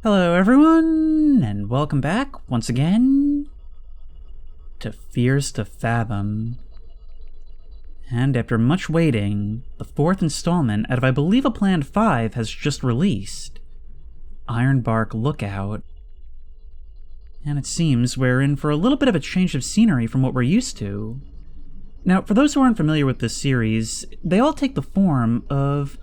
Hello everyone, and welcome back once again to Fears to Fathom. And after much waiting, the fourth installment out of I believe a planned 5 has just released. Ironbark Lookout. And it seems we're in for a little bit of a change of scenery from what we're used to. Now, for those who aren't familiar with this series, they all take the form of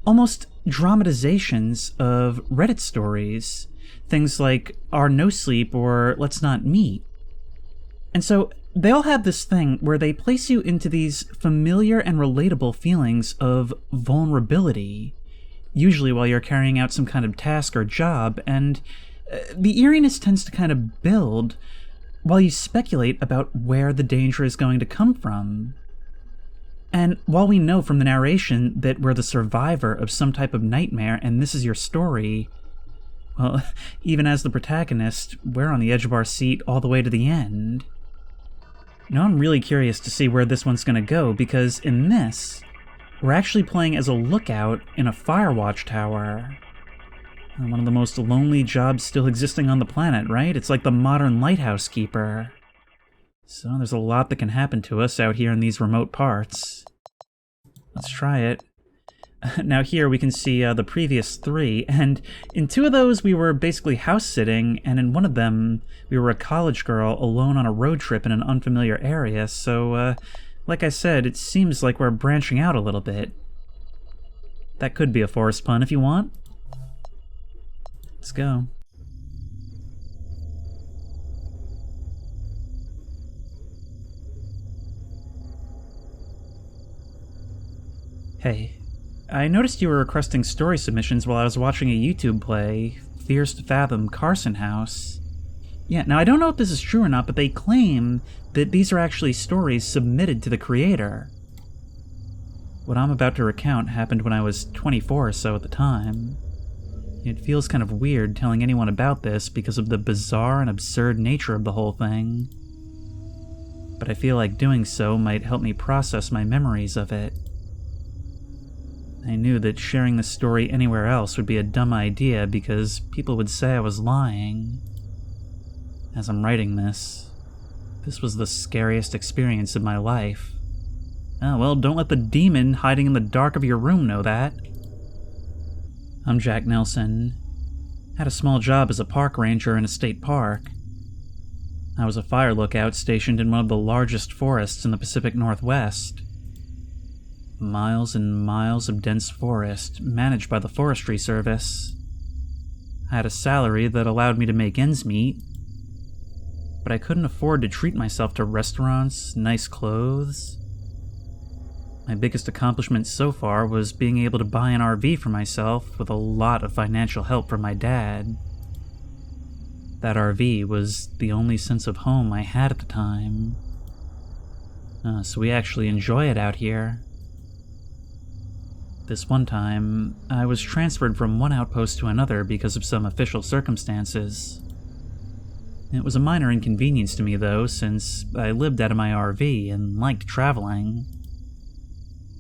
almost dramatizations of Reddit stories. Things like Our No Sleep or Let's Not Meet. And so they all have this thing where they place you into these familiar and relatable feelings of vulnerability, usually while you're carrying out some kind of task or job, and the eeriness tends to kind of build while you speculate about where the danger is going to come from. And while we know from the narration that we're the survivor of some type of nightmare and this is your story, well, even as the protagonist, we're on the edge of our seat all the way to the end. Now I'm really curious to see where this one's going to go, because in this, we're actually playing as a lookout in a fire watch tower. One of the most lonely jobs still existing on the planet, right? It's like the modern lighthouse keeper. So there's a lot that can happen to us out here in these remote parts. Let's try it. Now here we can see the previous 3, and in 2 of those we were basically house-sitting, and in one of them we were a college girl alone on a road trip in an unfamiliar area, so like I said, it seems like we're branching out a little bit. That could be a forest pun if you want. Let's go. Hey, I noticed you were requesting story submissions while I was watching a YouTube play, Fears to Fathom Carson House. Yeah, now I don't know if this is true or not, but they claim that these are actually stories submitted to the creator. What I'm about to recount happened when I was 24 or so at the time. It feels kind of weird telling anyone about this because of the bizarre and absurd nature of the whole thing. But I feel like doing so might help me process my memories of it. I knew that sharing this story anywhere else would be a dumb idea because people would say I was lying. As I'm writing this was the scariest experience of my life. Oh, well, don't let the demon hiding in the dark of your room know that. I'm Jack Nelson. Had a small job as a park ranger in a state park. I was a fire lookout stationed in one of the largest forests in the Pacific Northwest. Miles and miles of dense forest, managed by the Forestry Service. I had a salary that allowed me to make ends meet, but I couldn't afford to treat myself to restaurants, nice clothes. My biggest accomplishment so far was being able to buy an RV for myself with a lot of financial help from my dad. That RV was the only sense of home I had at the time. So we actually enjoy it out here. This one time, I was transferred from one outpost to another because of some official circumstances. It was a minor inconvenience to me though, since I lived out of my RV and liked traveling.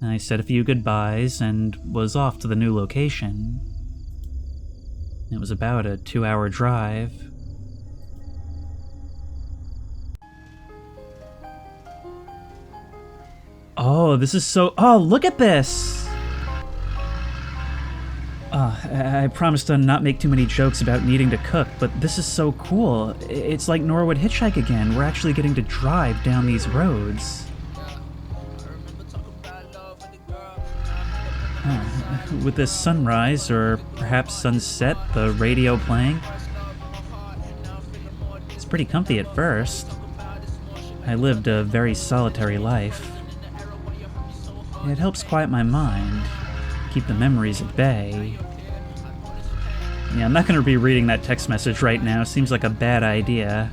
I said a few goodbyes and was off to the new location. It was about a 2-hour drive. Oh, this is so... Oh, look at this! I promised to not make too many jokes about needing to cook, but this is so cool. It's like Norwood Hitchhike again. We're actually getting to drive down these roads. With this sunrise, or perhaps sunset, the radio playing. It's pretty comfy at first. I lived a very solitary life. It helps quiet my mind, keep the memories at bay. Yeah, I'm not going to be reading that text message right now. Seems like a bad idea.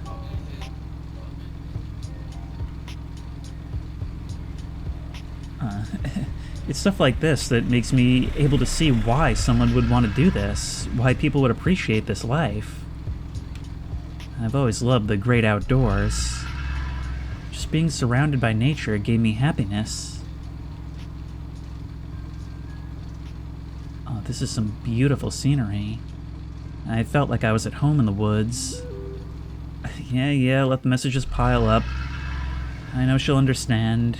It's stuff like this that makes me able to see why someone would want to do this, why people would appreciate this life. I've always loved the great outdoors. Just being surrounded by nature gave me happiness. Oh, this is some beautiful scenery. I felt like I was at home in the woods. Yeah, let the messages pile up. I know she'll understand.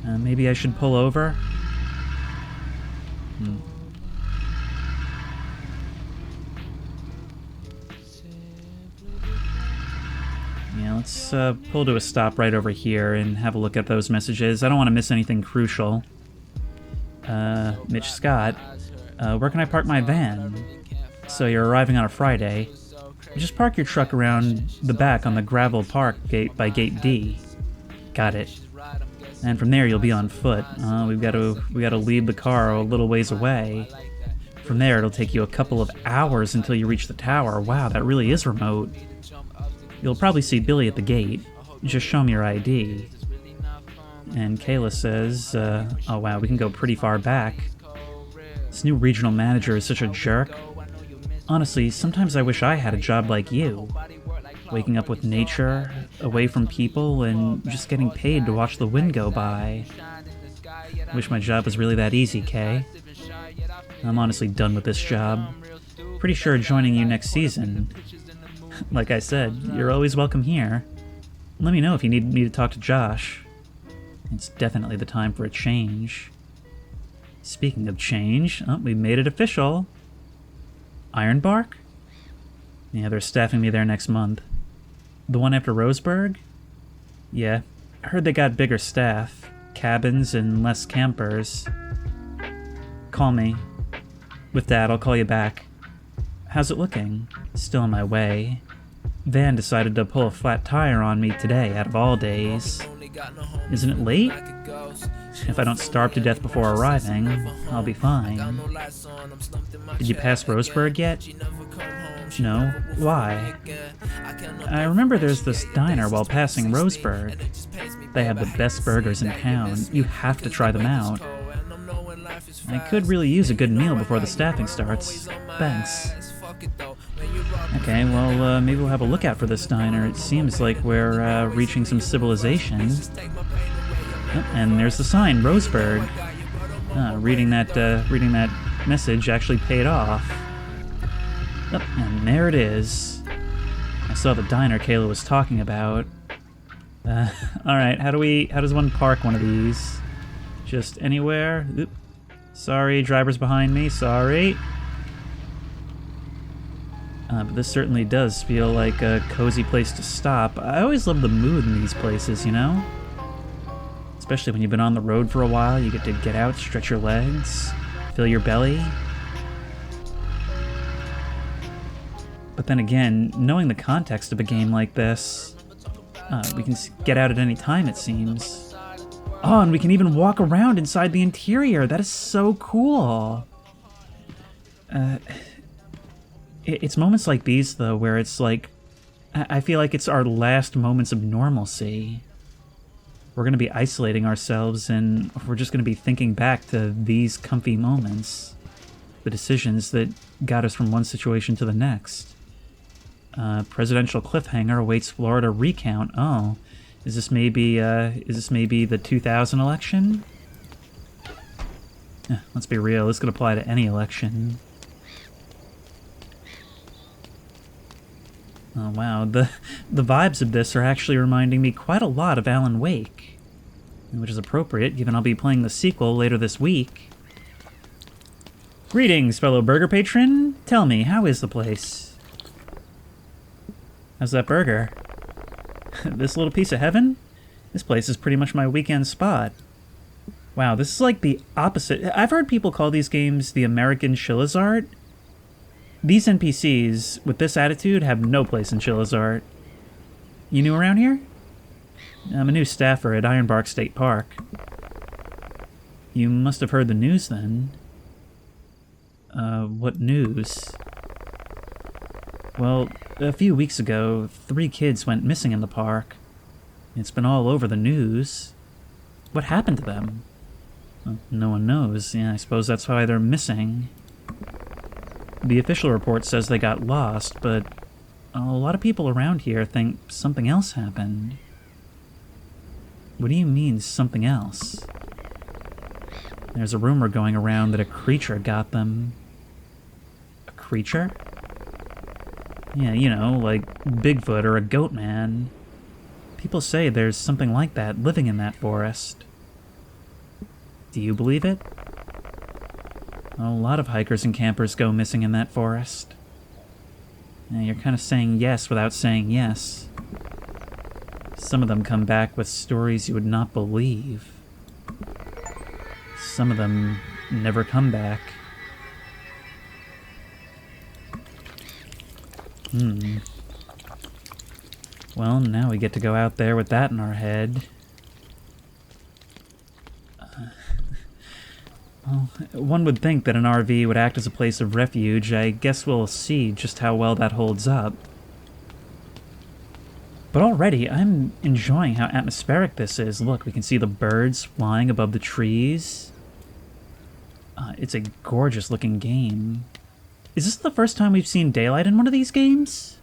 Maybe I should pull over? Yeah, let's pull to a stop right over here and have a look at those messages. I don't want to miss anything crucial. Mitch Scott, where can I park my van? So you're arriving on a Friday. Just park your truck around the back on the gravel park gate by gate D. Got it. And from there you'll be on foot. We gotta leave the car a little ways away. From there it'll take you a couple of hours until you reach the tower. Wow, that really is remote. You'll probably see Billy at the gate. Just show him your ID. And Kayla says, oh wow, we can go pretty far back. This new regional manager is such a jerk. Honestly, sometimes I wish I had a job like you. Waking up with nature, away from people, and just getting paid to watch the wind go by. Wish my job was really that easy, Kay. I'm honestly done with this job. Pretty sure joining you next season. Like I said, you're always welcome here. Let me know if you need me to talk to Josh. It's definitely the time for a change. Speaking of change, we made it official. Ironbark? Yeah, they're staffing me there next month. The one after Roseburg? Yeah, I heard they got bigger staff, cabins, and less campers. Call me. With that, I'll call you back. How's it looking? Still on my way. Van decided to pull a flat tire on me today, out of all days. Isn't it late? If I don't starve to death before arriving, I'll be fine. Did you pass Roseburg yet? No. Why? I remember there's this diner while passing Roseburg. They have the best burgers in town. You have to try them out. I could really use a good meal before the staffing starts. Thanks. Okay, well, maybe we'll have a look out for this diner. It seems like we're reaching some civilization. Oh, and there's the sign, Roseburg. Reading that message actually paid off. Oh, and there it is. I saw the diner Kayla was talking about. Alright, how does one park one of these? Just anywhere? Oop. Sorry, driver's behind me, sorry. But this certainly does feel like a cozy place to stop. I always love the mood in these places, you know? Especially when you've been on the road for a while, you get to get out, stretch your legs, fill your belly. But then again, knowing the context of a game like this, we can get out at any time, it seems. Oh, and we can even walk around inside the interior. That is so cool. It's moments like these, though, where it's like, I feel like it's our last moments of normalcy. We're going to be isolating ourselves, and we're just going to be thinking back to these comfy moments. The decisions that got us from one situation to the next. Presidential cliffhanger awaits Florida recount. Oh, is this maybe the 2000 election? Let's be real, this could apply to any election. Oh wow, the vibes of this are actually reminding me quite a lot of Alan Wake. Which is appropriate, given I'll be playing the sequel later this week. Greetings, fellow burger patron. Tell me, how is the place? How's that burger? This little piece of heaven? This place is pretty much my weekend spot. Wow, this is like the opposite. I've heard people call these games the American Chilizart. These NPCs, with this attitude, have no place in Chilizart. You new around here? I'm a new staffer at Ironbark State Park. You must have heard the news then. What news? Well, a few weeks ago, 3 kids went missing in the park. It's been all over the news. What happened to them? Well, no one knows. Yeah, I suppose that's why they're missing. The official report says they got lost, but a lot of people around here think something else happened. What do you mean, something else? There's a rumor going around that a creature got them. A creature? Yeah, you know, like Bigfoot or a goat man. People say there's something like that living in that forest. Do you believe it? A lot of hikers and campers go missing in that forest. Yeah, you're kind of saying yes without saying yes. Some of them come back with stories you would not believe. Some of them never come back. Well, now we get to go out there with that in our head. Well, one would think that an RV would act as a place of refuge. I guess we'll see just how well that holds up. But already, I'm enjoying how atmospheric this is. Look, we can see the birds flying above the trees. It's a gorgeous-looking game. Is this the first time we've seen daylight in one of these games?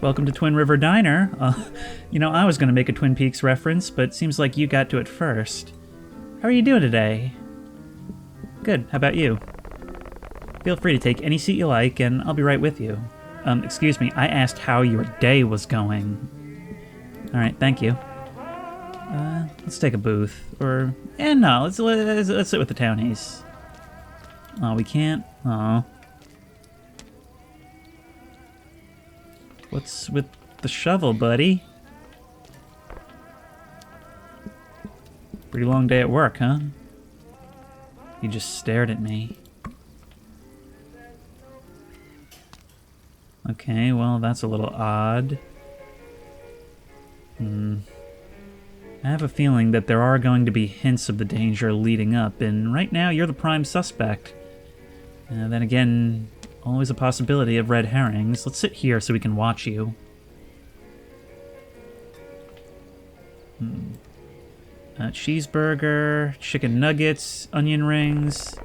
Welcome to Twin River Diner. You know, I was going to make a Twin Peaks reference, but it seems like you got to it first. How are you doing today? Good, how about you? Feel free to take any seat you like, and I'll be right with you. Excuse me, I asked how your day was going. Alright, thank you. Let's take a booth. No, let's sit with the townies. Oh, we can't? Oh. What's with the shovel, buddy? Pretty long day at work, huh? You just stared at me. Okay, well, that's a little odd. I have a feeling that there are going to be hints of the danger leading up, and right now you're the prime suspect. Then again, always a possibility of red herrings. Let's sit here so we can watch you. Cheeseburger, chicken nuggets, onion rings.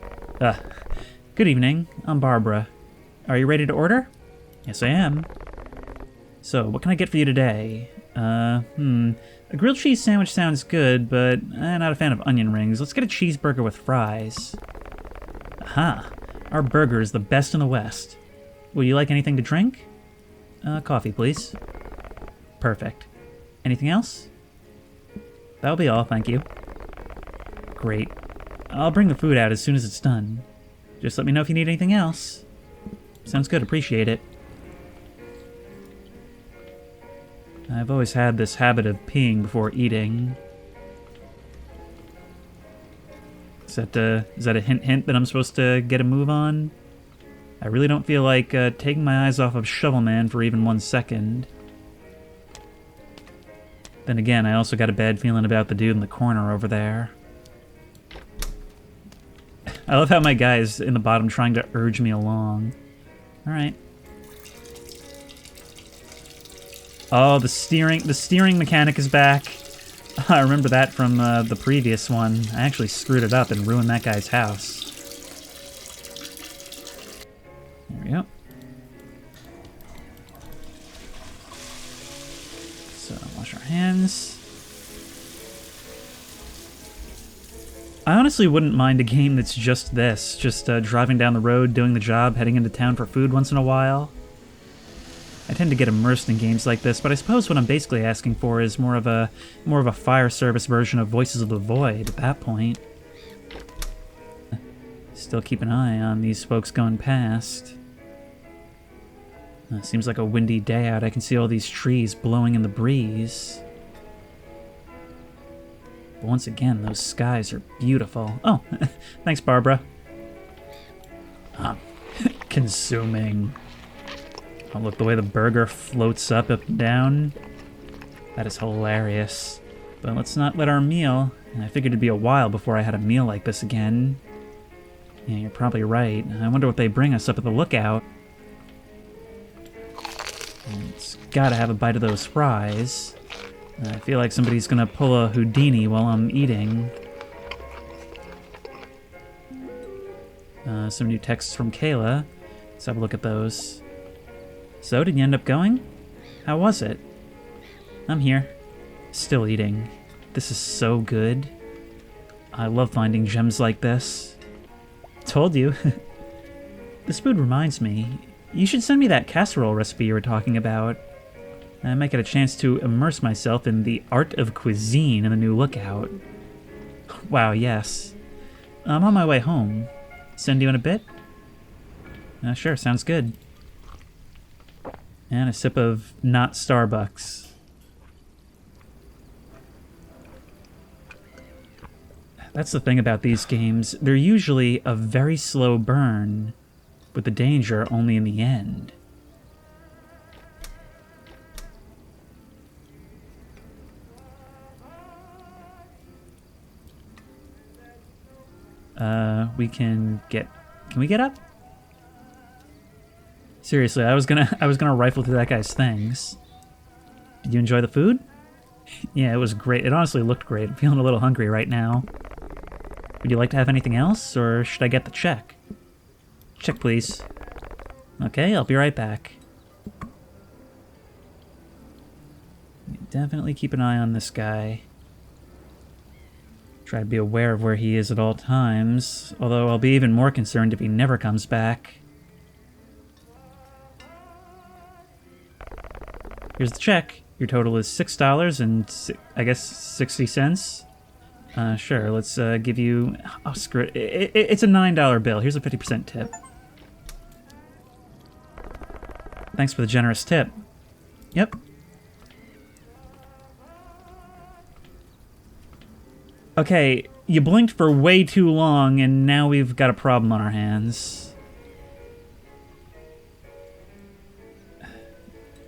Good evening, I'm Barbara. Are you ready to order? Yes, I am. So, what can I get for you today? A grilled cheese sandwich sounds good, but I'm not a fan of onion rings. Let's get a cheeseburger with fries. Aha! Our burger is the best in the West. Would you like anything to drink? Coffee, please. Perfect. Anything else? That'll be all, thank you. Great. I'll bring the food out as soon as it's done. Just let me know if you need anything else. Sounds good, appreciate it. I've always had this habit of peeing before eating. Is that a hint that I'm supposed to get a move on? I really don't feel like taking my eyes off of Shovel Man for even 1 second. Then again, I also got a bad feeling about the dude in the corner over there. I love how my guy's in the bottom trying to urge me along. Alright. Oh, the steering mechanic is back. I remember that from the previous one. I actually screwed it up and ruined that guy's house. There we go. So, wash our hands. I honestly wouldn't mind a game that's just this. Just driving down the road, doing the job, heading into town for food once in a while. I tend to get immersed in games like this, but I suppose what I'm basically asking for is more of a fire service version of Voices of the Void at that point. Still keep an eye on these folks going past. Seems like a windy day out. I can see all these trees blowing in the breeze. But once again, those skies are beautiful. Oh, thanks, Barbara. Consuming. Oh, look, the way the burger floats up and down. That is hilarious. But let's not let our meal... I figured it'd be a while before I had a meal like this again. Yeah, you're probably right. I wonder what they bring us up at the lookout. It's gotta have a bite of those fries. I feel like somebody's gonna pull a Houdini while I'm eating. Some new texts from Kayla. Let's have a look at those. So, did you end up going? How was it? I'm here. Still eating. This is so good. I love finding gems like this. Told you. This food reminds me. You should send me that casserole recipe you were talking about. I might get a chance to immerse myself in the art of cuisine in the new Lookout. Wow, yes. I'm on my way home. Send you in a bit? Sure, sounds good. And a sip of not Starbucks. That's the thing about these games. They're usually a very slow burn, with the danger only in the end. Can we get up? Seriously, I was gonna rifle through that guy's things. Did you enjoy the food? Yeah, it was great. It honestly looked great. I'm feeling a little hungry right now. Would you like to have anything else, or should I get the check? Check, please. Okay, I'll be right back. Definitely keep an eye on this guy. Try to be aware of where he is at all times, although I'll be even more concerned if he never comes back. Here's the check. Your total is $6 and I guess 60 cents. Sure, let's give you... Oh, screw it. It's a $9 bill. Here's a 50% tip. Thanks for the generous tip. Yep. Okay, you blinked for way too long, and now we've got a problem on our hands.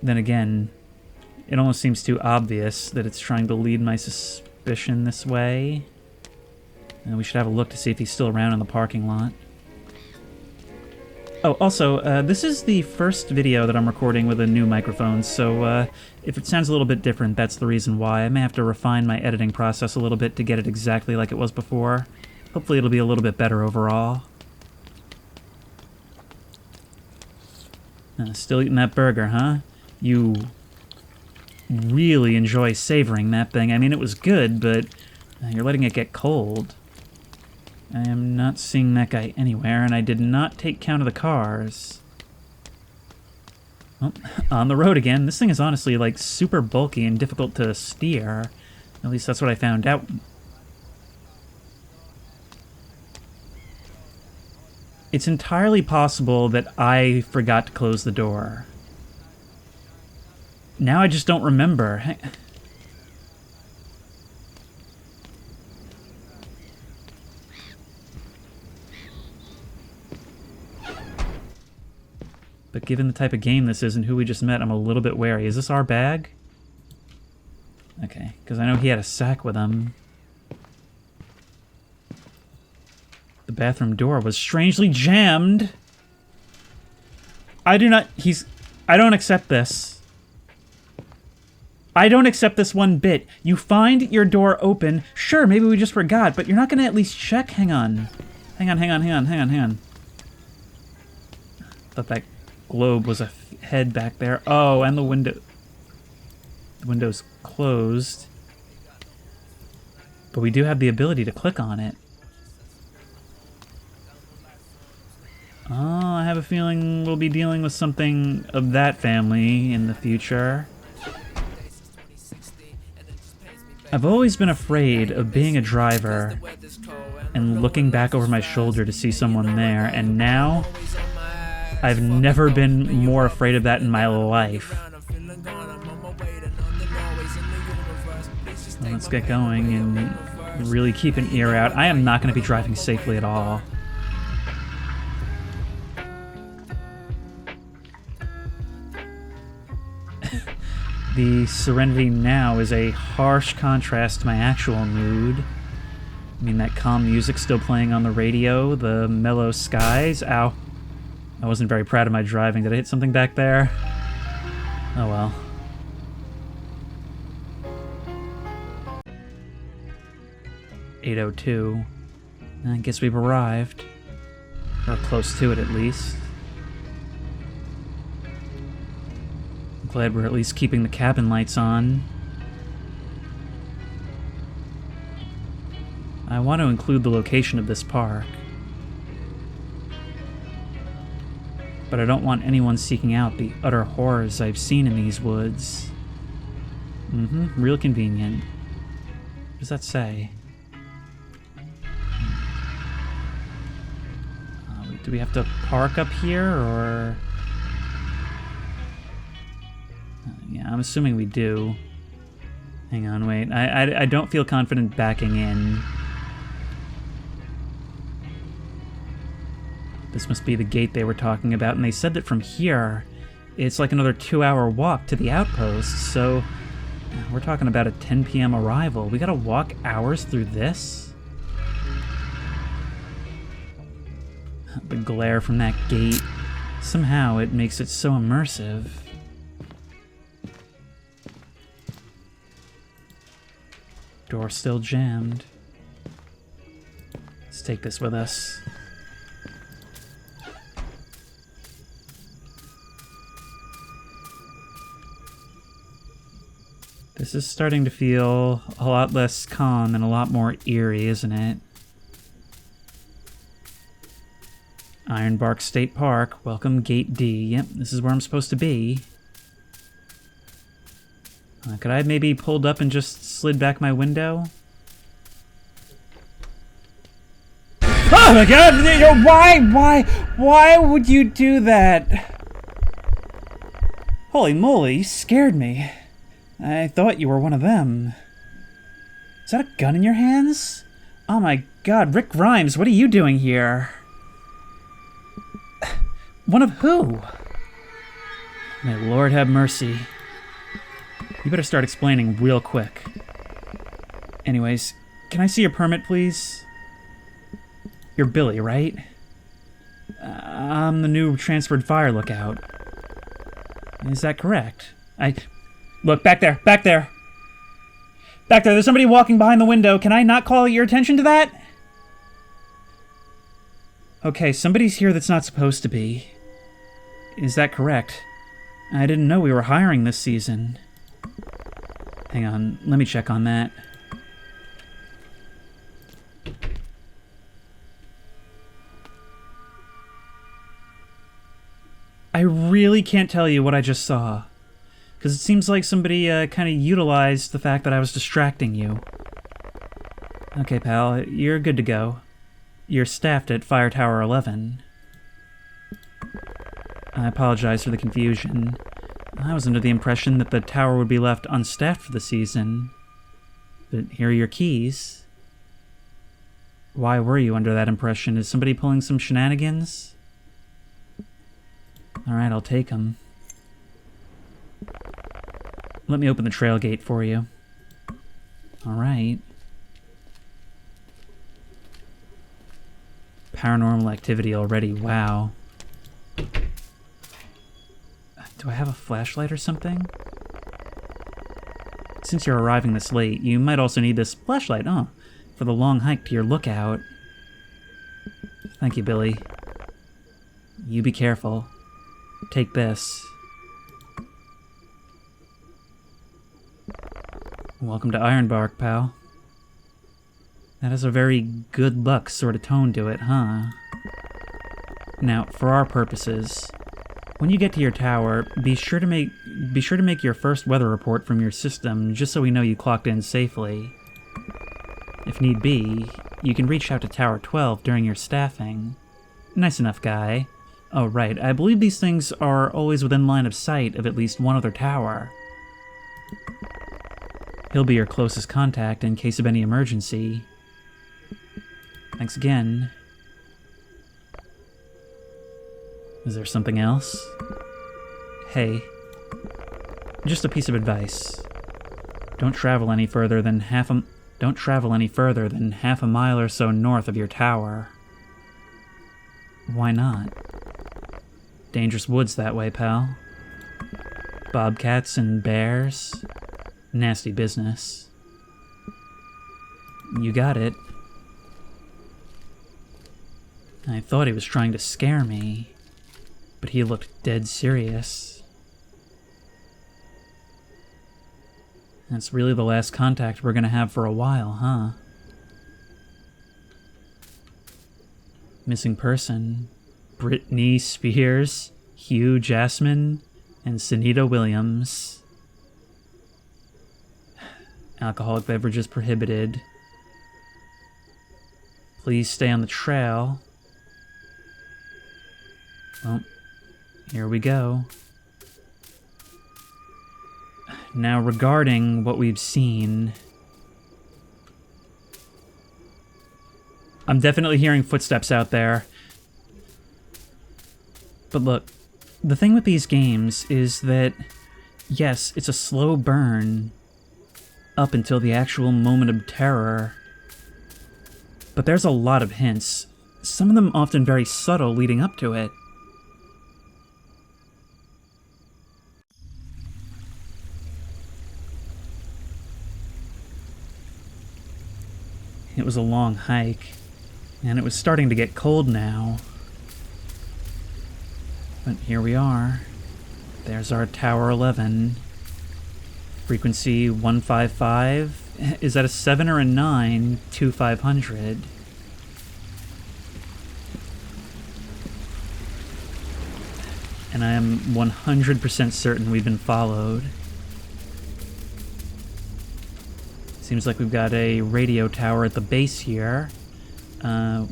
Then again, it almost seems too obvious that it's trying to lead my suspicion this way. And we should have a look to see if he's still around in the parking lot. Oh, also, this is the first video that I'm recording with a new microphone, so if it sounds a little bit different, that's the reason why. I may have to refine my editing process a little bit to get it exactly like it was before. Hopefully it'll be a little bit better overall. Still eating that burger, huh? You really enjoy savoring that thing. I mean, it was good, but you're letting it get cold. I am not seeing that guy anywhere, and I did not take count of the cars. Well, on the road again. This thing is honestly, like, super bulky and difficult to steer. At least that's what I found out. It's entirely possible that I forgot to close the door. Now I just don't remember. But given the type of game this is and who we just met, I'm a little bit wary. Is this our bag? Okay, because I know he had a sack with him. The bathroom door was strangely jammed. I don't accept this. I don't accept this one bit. You find your door open. Sure, maybe we just forgot, but you're not going to at least check? Hang on. Hang on. Thought that globe was a head back there. Oh, and the window. The window's closed. But we do have the ability to click on it. Oh, I have a feeling we'll be dealing with something of that family in the future. I've always been afraid of being a driver and looking back over my shoulder to see someone there, and now I've never been more afraid of that in my life. Well, let's get going and really keep an ear out. I am not going to be driving safely at all. The serenity now is a harsh contrast to my actual mood. I mean, that calm music still playing on the radio, the mellow skies. Ow. I wasn't very proud of my driving. Did I hit something back there? Oh well. "8:02. I guess we've arrived." Or close to it, at least. I'm glad we're at least keeping the cabin lights on. I want to include the location of this park. But I don't want anyone seeking out the utter horrors I've seen in these woods. Real convenient. What does that say? Do we have to park up here, or... yeah, I'm assuming we do. Hang on, wait. I don't feel confident backing in. This must be the gate they were talking about, and they said that from here, it's like another 2-hour walk to the outpost, so we're talking about a 10 p.m. arrival. We gotta walk hours through this? The glare from that gate, somehow it makes it so immersive. Door still jammed. Let's take this with us. This is starting to feel a lot less calm and a lot more eerie, isn't it? Ironbark State Park, welcome Gate D. Yep, this is where I'm supposed to be. Could I have maybe pulled up and just slid back my window? Oh my god! Why would you do that? Holy moly, you scared me. I thought you were one of them. Is that a gun in your hands? Oh my god, Rick Grimes, what are you doing here? One of who? May Lord have mercy. You better start explaining real quick. Anyways, can I see your permit, please? You're Billy, right? I'm the new transferred fire lookout. Is that correct? Look, back there, back there! Back there, there's somebody walking behind the window. Can I not call your attention to that? Okay, somebody's here that's not supposed to be. Is that correct? I didn't know we were hiring this season. Hang on, let me check on that. I really can't tell you what I just saw. Because it seems like somebody kind of utilized the fact that I was distracting you. Okay, pal, you're good to go. You're staffed at Fire Tower 11. I apologize for the confusion. I was under the impression that the tower would be left unstaffed for the season. But here are your keys. Why were you under that impression? Is somebody pulling some shenanigans? Alright, I'll take them. Let me open the trail gate for you. Alright. Paranormal activity already, wow. Do I have a flashlight or something? Since you're arriving this late, you might also need this flashlight, for the long hike to your lookout. Thank you, Billy. You be careful. Take this. Welcome to Ironbark, pal. That has a very good luck sort of tone to it, huh? Now, for our purposes, when you get to your tower, be sure to make your first weather report from your system, just so we know you clocked in safely. If need be, you can reach out to Tower 12 during your staffing. Nice enough, guy. Oh, right, I believe these things are always within line of sight of at least one other tower. He'll be your closest contact in case of any emergency. Thanks again. Is there something else? Hey, just a piece of advice. Don't travel any further than half a mile or so north of your tower. Why not? Dangerous woods that way, pal. Bobcats and bears. Nasty business. You got it. I thought he was trying to scare me, but he looked dead serious. That's really the last contact we're gonna have for a while, huh? Missing person: Britney Spears, Hugh Jassman, and Sunita Williams. Alcoholic beverages prohibited. Please stay on the trail. Well, here we go. Now, regarding what we've seen, I'm definitely hearing footsteps out there. But look, the thing with these games is that, yes, it's a slow burn up until the actual moment of terror. But there's a lot of hints, some of them often very subtle leading up to it. It was a long hike, and it was starting to get cold now. But here we are. There's our Tower 11. Frequency 155. Is that a 7 or a 9? 2500. And I am 100% certain we've been followed. Seems like we've got a radio tower at the base here. We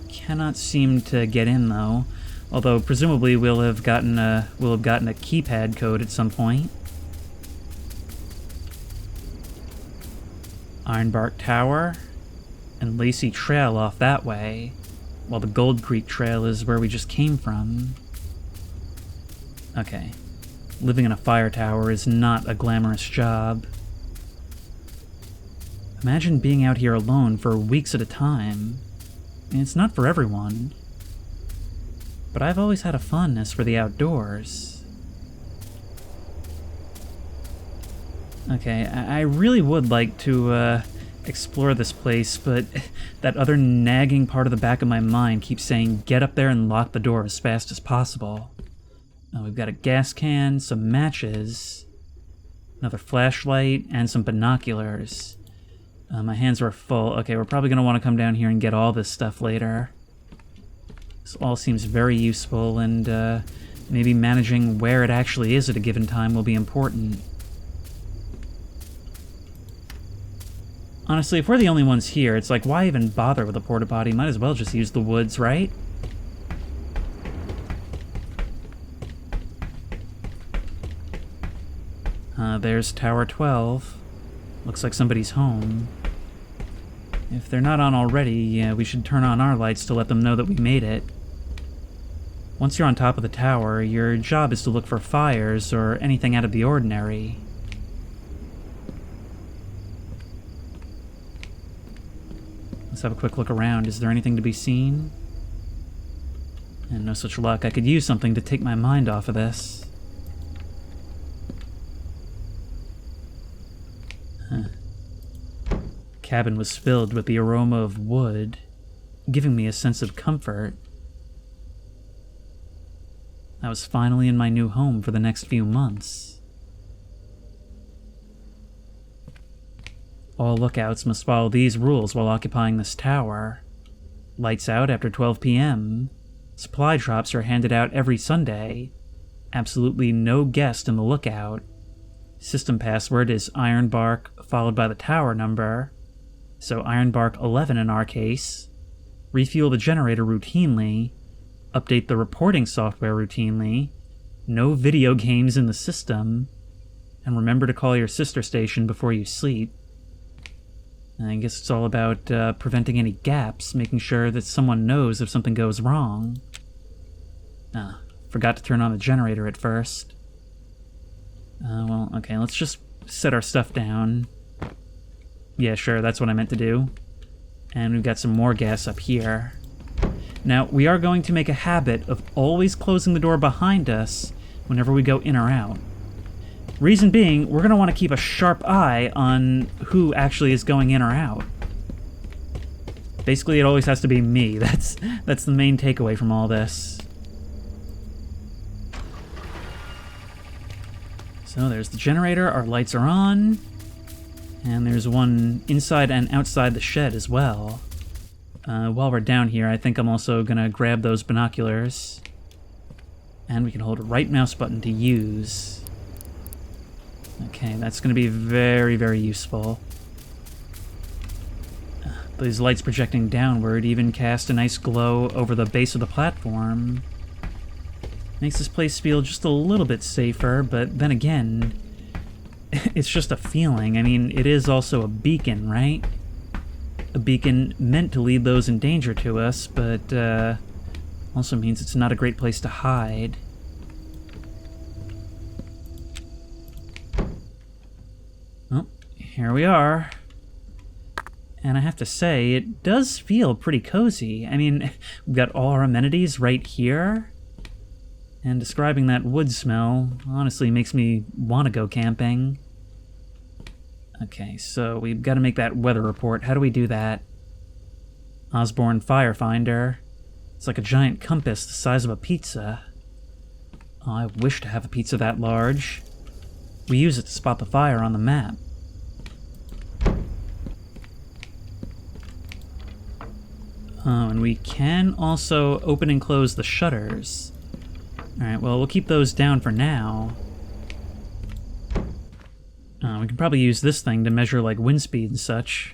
cannot seem to get in though. Although presumably we'll have gotten a keypad code at some point. Ironbark Tower and Lacey Trail off that way, while the Gold Creek Trail is where we just came from. Okay, living in a fire tower is not a glamorous job. Imagine being out here alone for weeks at a time. It's not for everyone. But I've always had a fondness for the outdoors. Okay, I really would like to explore this place, but that other nagging part of the back of my mind keeps saying, get up there and lock the door as fast as possible. We've got a gas can, some matches, another flashlight, and some binoculars. My hands are full. Okay, we're probably going to want to come down here and get all this stuff later. This all seems very useful, and maybe managing where it actually is at a given time will be important. Honestly, if we're the only ones here, it's like, why even bother with a porta-potty? Might as well just use the woods, right? There's Tower 12. Looks like somebody's home. If they're not on already, yeah, we should turn on our lights to let them know that we made it. Once you're on top of the tower, your job is to look for fires or anything out of the ordinary. Let's have a quick look around. Is there anything to be seen? And no such luck. I could use something to take my mind off of this. Huh. Cabin was filled with the aroma of wood, giving me a sense of comfort. I was finally in my new home for the next few months. All lookouts must follow these rules while occupying this tower. Lights out after 12 p.m. Supply drops are handed out every Sunday. Absolutely no guest in the lookout. System password is Ironbark followed by the tower number. So Ironbark 11 in our case. Refuel the generator routinely. Update the reporting software routinely. No video games in the system. And remember to call your sister station before you sleep. I guess it's all about preventing any gaps, making sure that someone knows if something goes wrong. Forgot to turn on the generator at first. Well, okay, let's just set our stuff down. Yeah, sure, that's what I meant to do. And we've got some more gas up here. Now, we are going to make a habit of always closing the door behind us whenever we go in or out. Reason being, we're going to want to keep a sharp eye on who actually is going in or out. Basically, it always has to be me. That's the main takeaway from all this. So there's the generator, our lights are on, and there's one inside and outside the shed as well. While we're down here, I think I'm also gonna grab those binoculars. And we can hold a right mouse button to use. Okay, that's gonna be very, very useful. These lights projecting downward even cast a nice glow over the base of the platform. Makes this place feel just a little bit safer, but then again, it's just a feeling. I mean, it is also a beacon, right? A beacon meant to lead those in danger to us, but also means it's not a great place to hide. Oh, here we are. And I have to say, it does feel pretty cozy. I mean, we've got all our amenities right here. And describing that wood smell honestly makes me want to go camping. Okay, so we've got to make that weather report. How do we do that? Osborne Firefinder. It's like a giant compass the size of a pizza. Oh, I wish to have a pizza that large. We use it to spot the fire on the map. Oh, and we can also open and close the shutters. Alright, well, we'll keep those down for now. We can probably use this thing to measure, like, wind speed and such.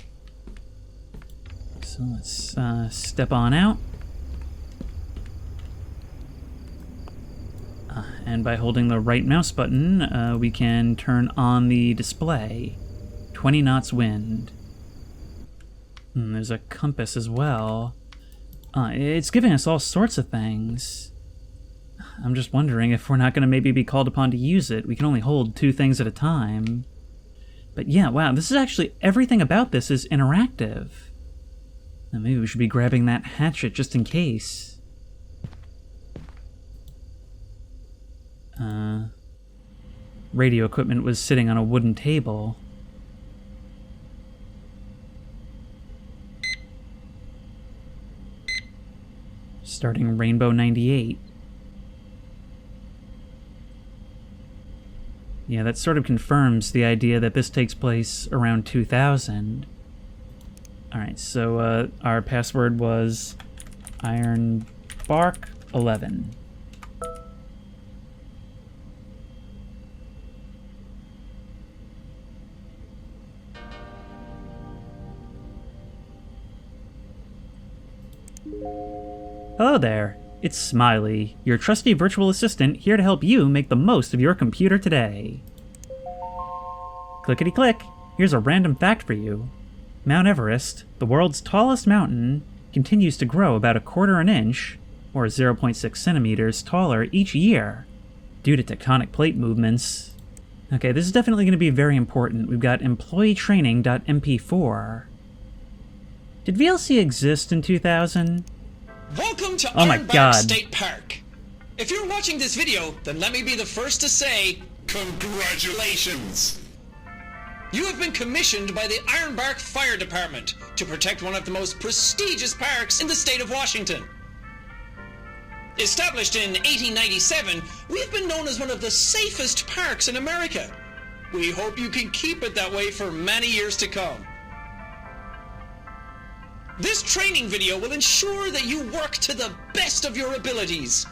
So let's step on out. And by holding the right mouse button, we can turn on the display. 20 knots wind. There's a compass as well. It's giving us all sorts of things. I'm just wondering if we're not going to maybe be called upon to use it. We can only hold 2 things at a time. But yeah, wow, this is actually, everything about this is interactive. Now maybe we should be grabbing that hatchet just in case. Radio equipment was sitting on a wooden table. Starting Rainbow 98. Yeah, that sort of confirms the idea that this takes place around 2000. Alright, so our password was Ironbark 11. Hello there, it's Smiley, your trusty virtual assistant here to help you make the most of your computer today. Clickety-click, here's a random fact for you. Mount Everest, the world's tallest mountain, continues to grow about 1/4 inch, or 0.6 centimeters, taller each year, due to tectonic plate movements. Okay, this is definitely going to be very important. We've got employeetraining.mp4. Did VLC exist in 2000? Welcome to Oh my Ironbark God. State Park. If you're watching this video, then let me be the first to say, congratulations! You have been commissioned by the Ironbark Fire Department to protect one of the most prestigious parks in the state of Washington. Established in 1897, we've been known as one of the safest parks in America. We hope you can keep it that way for many years to come. This training video will ensure that you work to the best of your abilities.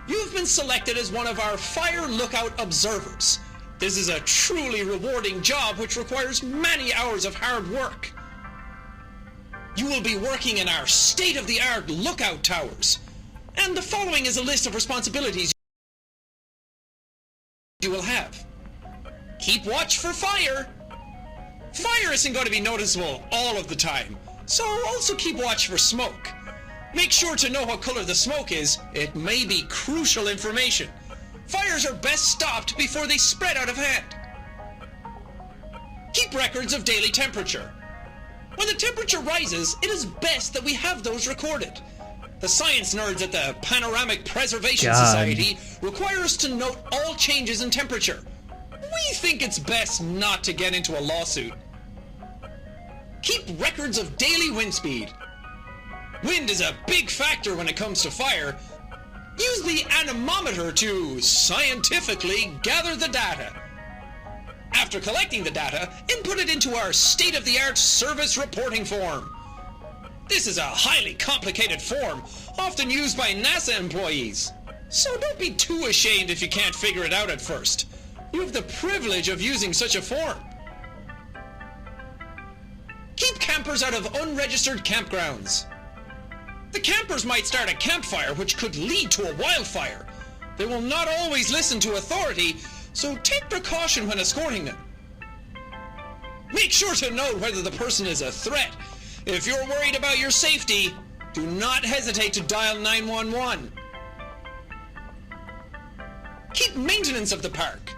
You've been selected as one of our Fire Lookout Observers. This is a truly rewarding job which requires many hours of hard work. You will be working in our state-of-the-art lookout towers. And the following is a list of responsibilities you will have. Keep watch for fire. Fire isn't going to be noticeable all of the time. So also keep watch for smoke. Make sure to know what color the smoke is. It may be crucial information. Fires are best stopped before they spread out of hand. Keep records of daily temperature. When the temperature rises, it is best that we have those recorded. The science nerds at the Panoramic Preservation Society require us to note all changes in temperature. We think it's best not to get into a lawsuit. Keep records of daily wind speed. Wind is a big factor when it comes to fire. Use the anemometer to scientifically gather the data. After collecting the data, input it into our state-of-the-art service reporting form. This is a highly complicated form, often used by NASA employees. So don't be too ashamed if you can't figure it out at first. You have the privilege of using such a form. Keep campers out of unregistered campgrounds. The campers might start a campfire which could lead to a wildfire. They will not always listen to authority, so take precaution when escorting them. Make sure to note whether the person is a threat. If you're worried about your safety, do not hesitate to dial 911. Keep maintenance of the park.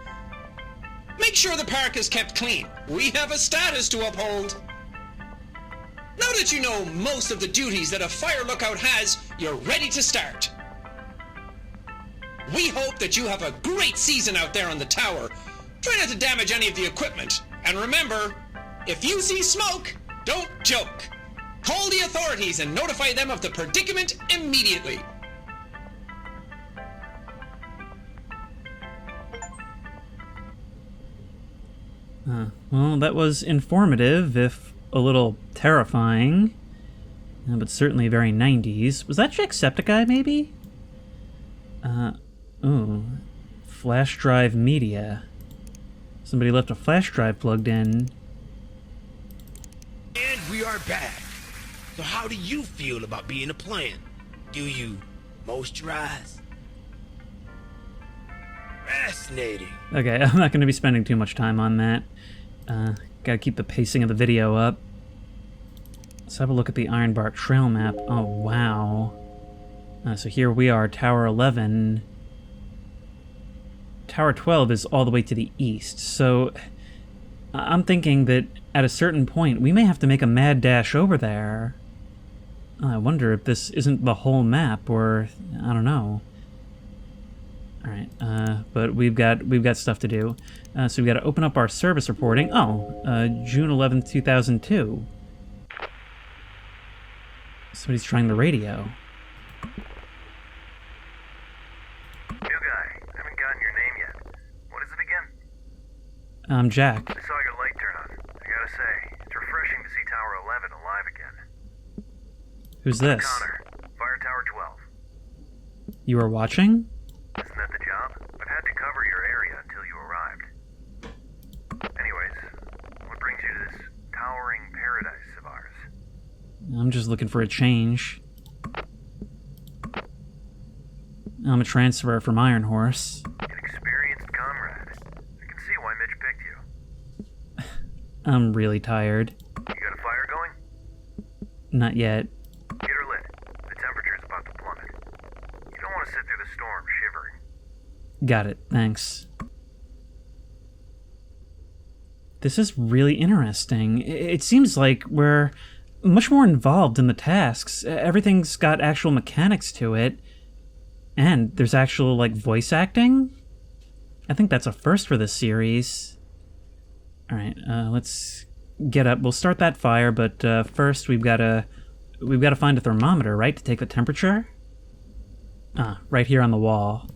Make sure the park is kept clean. We have a status to uphold. Now that you know most of the duties that a fire lookout has, you're ready to start. We hope that you have a great season out there on the tower. Try not to damage any of the equipment. And remember, if you see smoke, don't joke. Call the authorities and notify them of the predicament immediately. Well, that was informative, if a little terrifying, but certainly very 90s. Was that Jacksepticeye, maybe? Ooh. Flash drive media. Somebody left a flash drive plugged in. And we are back. So how do you feel about being a plant? Do you moisturize? Fascinating. Okay, I'm not going to be spending too much time on that. Gotta keep the pacing of the video up. Let's have a look at the Ironbark trail map. Oh, wow. So here we are, Tower 11. Tower 12 is all the way to the east, so I'm thinking that at a certain point we may have to make a mad dash over there. I wonder if this isn't the whole map, or I don't know. All right, but we've got stuff to do. So we've got to open up our service reporting. Oh, June 11th, 2002. Somebody's trying the radio. New guy, haven't gotten your name yet. What is it again? I'm Jack. I saw your light turn on. I gotta say, it's refreshing to see Tower 11 alive again. Who's this? Connor, Fire Tower 12. You are watching? Isn't that the job? I've had to cover your area until you arrived. Anyways, what brings you to this towering paradise of ours? I'm just looking for a change. I'm a transfer from Iron Horse. An experienced comrade. I can see why Mitch picked you. I'm really tired. You got a fire going? Not yet. Get her lit. The temperature's about to plummet. You don't want to sit through the storm shivering. Got it, thanks. This is really interesting. It seems like we're much more involved in the tasks. Everything's got actual mechanics to it. And there's actual, like, voice acting? I think that's a first for this series. Alright, let's get up. We'll start that fire, but first we've got to find a thermometer, right, to take the temperature? Right here on the wall.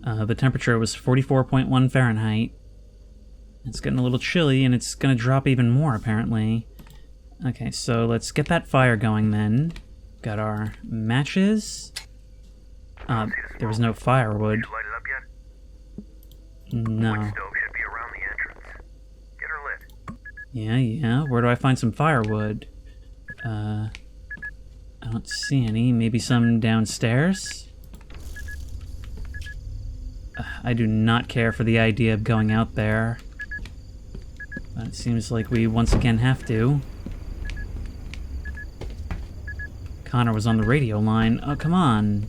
The temperature was 44.1 Fahrenheit. It's getting a little chilly, and it's going to drop even more, apparently. Okay, so let's get that fire going, then. Got our matches. There was no firewood. Did you light it up yet? No. Wood stove should be around the entrance. Get her lit. Yeah. Where do I find some firewood? I don't see any. Maybe some downstairs? I do not care for the idea of going out there. But it seems like we once again have to. Connor was on the radio line. Oh, come on.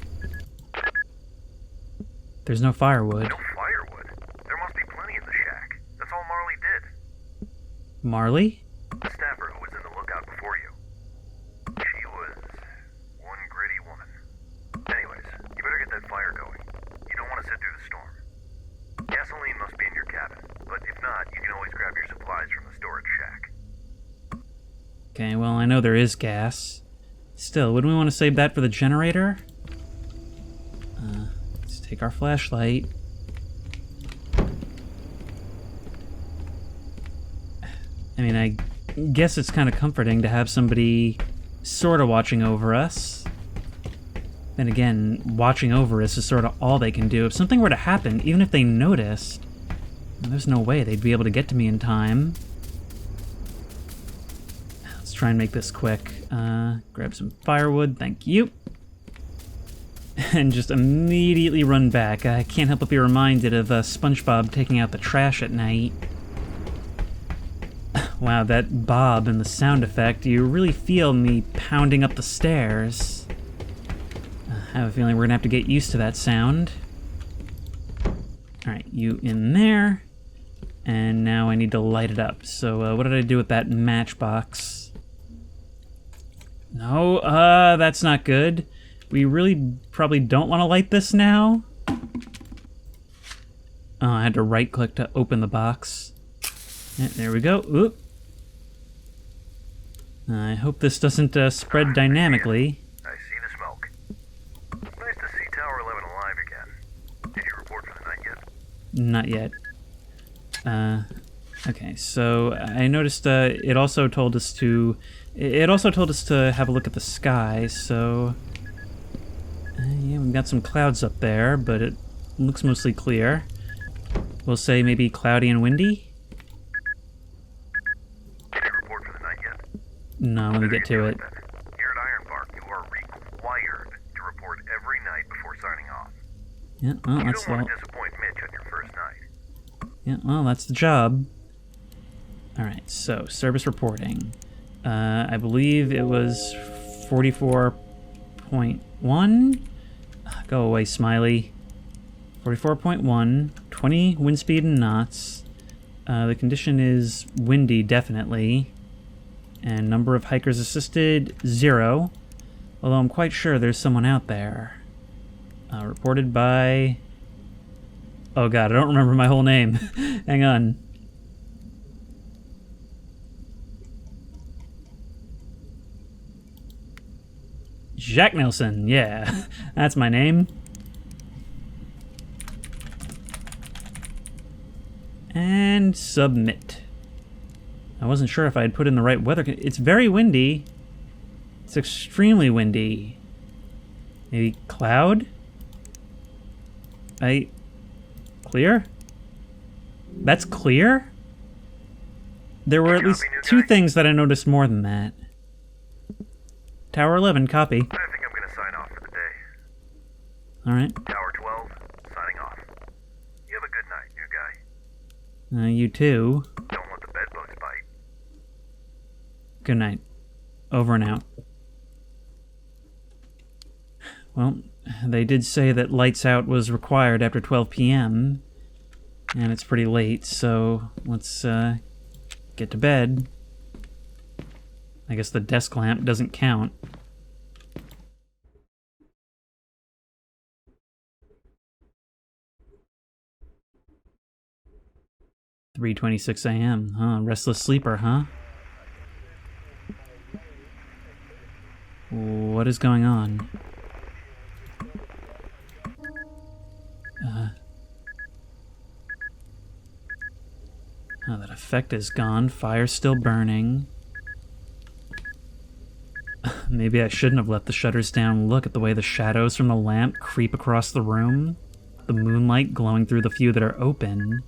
There's no firewood. No firewood? There must be plenty in the shack. That's all Marley did. Marley? The staffer who was in the lookout before you. She was one gritty woman. Anyways, you better get that fire going. You don't want to sit through the storm. Gasoline must be in your cabin, but if not, you can always grab your supplies from the storage shack. Okay, well, I know there is gas. Still, wouldn't we want to save that for the generator? Let's take our flashlight. I mean, I guess it's kind of comforting to have somebody sort of watching over us. Then again, watching over us is sort of all they can do. If something were to happen, even if they noticed, there's no way they'd be able to get to me in time. Let's try and make this quick. Grab some firewood, thank you. And just immediately run back. I can't help but be reminded of SpongeBob taking out the trash at night. Wow, that bob and the sound effect, you really feel me pounding up the stairs. I have a feeling we're gonna have to get used to that sound. Alright, you in there. And now I need to light it up. So what did I do with that matchbox? No, that's not good. We really probably don't want to light this now. Oh, I had to right-click to open the box. Yeah, there we go. Oop. I hope this doesn't spread dynamically. I see the smoke. Nice to see Tower 11 alive again. Did you report for the night yet? Not yet. Okay, so I noticed it also told us to have a look at the sky, so yeah, we've got some clouds up there, but it looks mostly clear. We'll say maybe cloudy and windy? Did you report for the night yet? No, let me get to it. Here at Ironbark, you are required to report every night before signing off. Yeah, well, You that's don't want to disappoint Mitch on your first night. Yeah, well, that's the job. Alright, so, service reporting. I believe it was 44.1. Go away, Smiley. 44.1, 20 wind speed in knots. The condition is windy, definitely. And number of hikers assisted, 0. Although I'm quite sure there's someone out there. Reported by... Oh god, I don't remember my whole name. Hang on. Jack Nelson, yeah. That's my name. And submit. I wasn't sure if I had put in the right weather. It's very windy. It's extremely windy. Maybe cloud? Clear? That's clear? There were at least 2 things that I noticed more than that. Tower 11, copy. I think I'm going to sign off for the day. Alright. Tower 12, signing off. You have a good night, new guy. You too. Don't let the bedbugs bite. Good night. Over and out. Well, they did say that lights out was required after 12 p.m. And it's pretty late, so let's get to bed. I guess the desk lamp doesn't count. "3:26 a.m. Huh? Restless sleeper, huh? What is going on? Oh, that effect is gone. Fire's still burning. Maybe I shouldn't have left the shutters down. Look at the way the shadows from the lamp creep across the room. The moonlight glowing through the few that are open.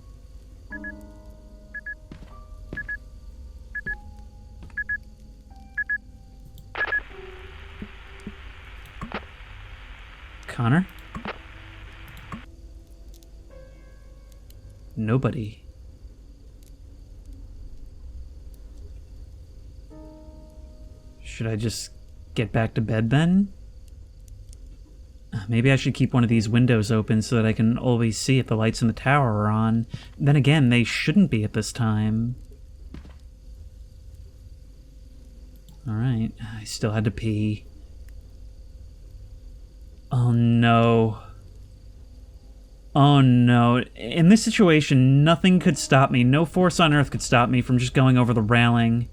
Connor? Nobody. Should I just get back to bed then? Maybe I should keep one of these windows open so that I can always see if the lights in the tower are on. Then again, they shouldn't be at this time. Alright, I still had to pee. Oh no. Oh no. In this situation, nothing could stop me. No force on earth could stop me from just going over the railing.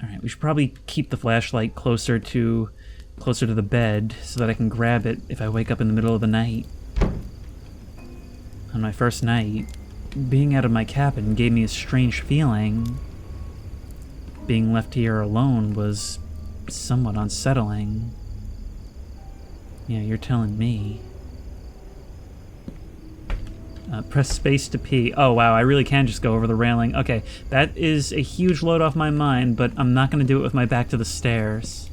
Alright, Alright, we should probably keep the flashlight closer to the bed so that I can grab it if I wake up in the middle of the night. On my first night, being out of my cabin gave me a strange feeling. Being left here alone was somewhat unsettling. Yeah, you're telling me. Press space to pee. Oh wow, I really can just go over the railing. Okay, that is a huge load off my mind, but I'm not going to do it with my back to the stairs.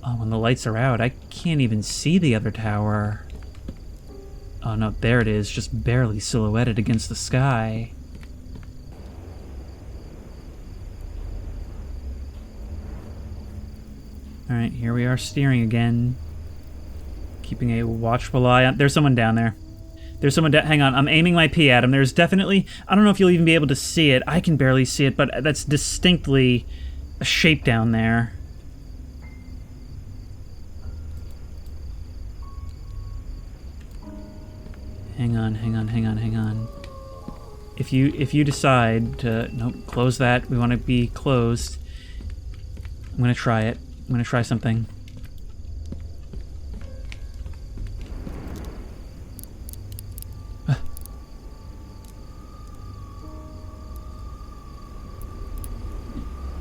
Oh, when the lights are out, I can't even see the other tower. Oh no, there it is, just barely silhouetted against the sky. Alright, here we are steering again. Keeping a watchful eye on... There's someone down there. There's someone down... Hang on, I'm aiming my pee at him. There's definitely... I don't know if you'll even be able to see it. I can barely see it, but that's distinctly a shape down there. Hang on. If you decide to... Nope, close that. We want to be closed. I'm gonna try it. I'm gonna try something.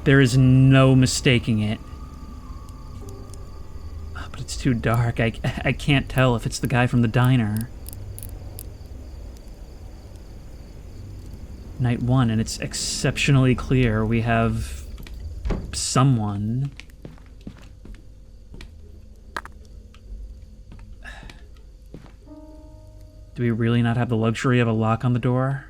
There is no mistaking it. Oh, but it's too dark. I can't tell if it's the guy from the diner. Night 1, and it's exceptionally clear. We have someone. Do we really not have the luxury of a lock on the door?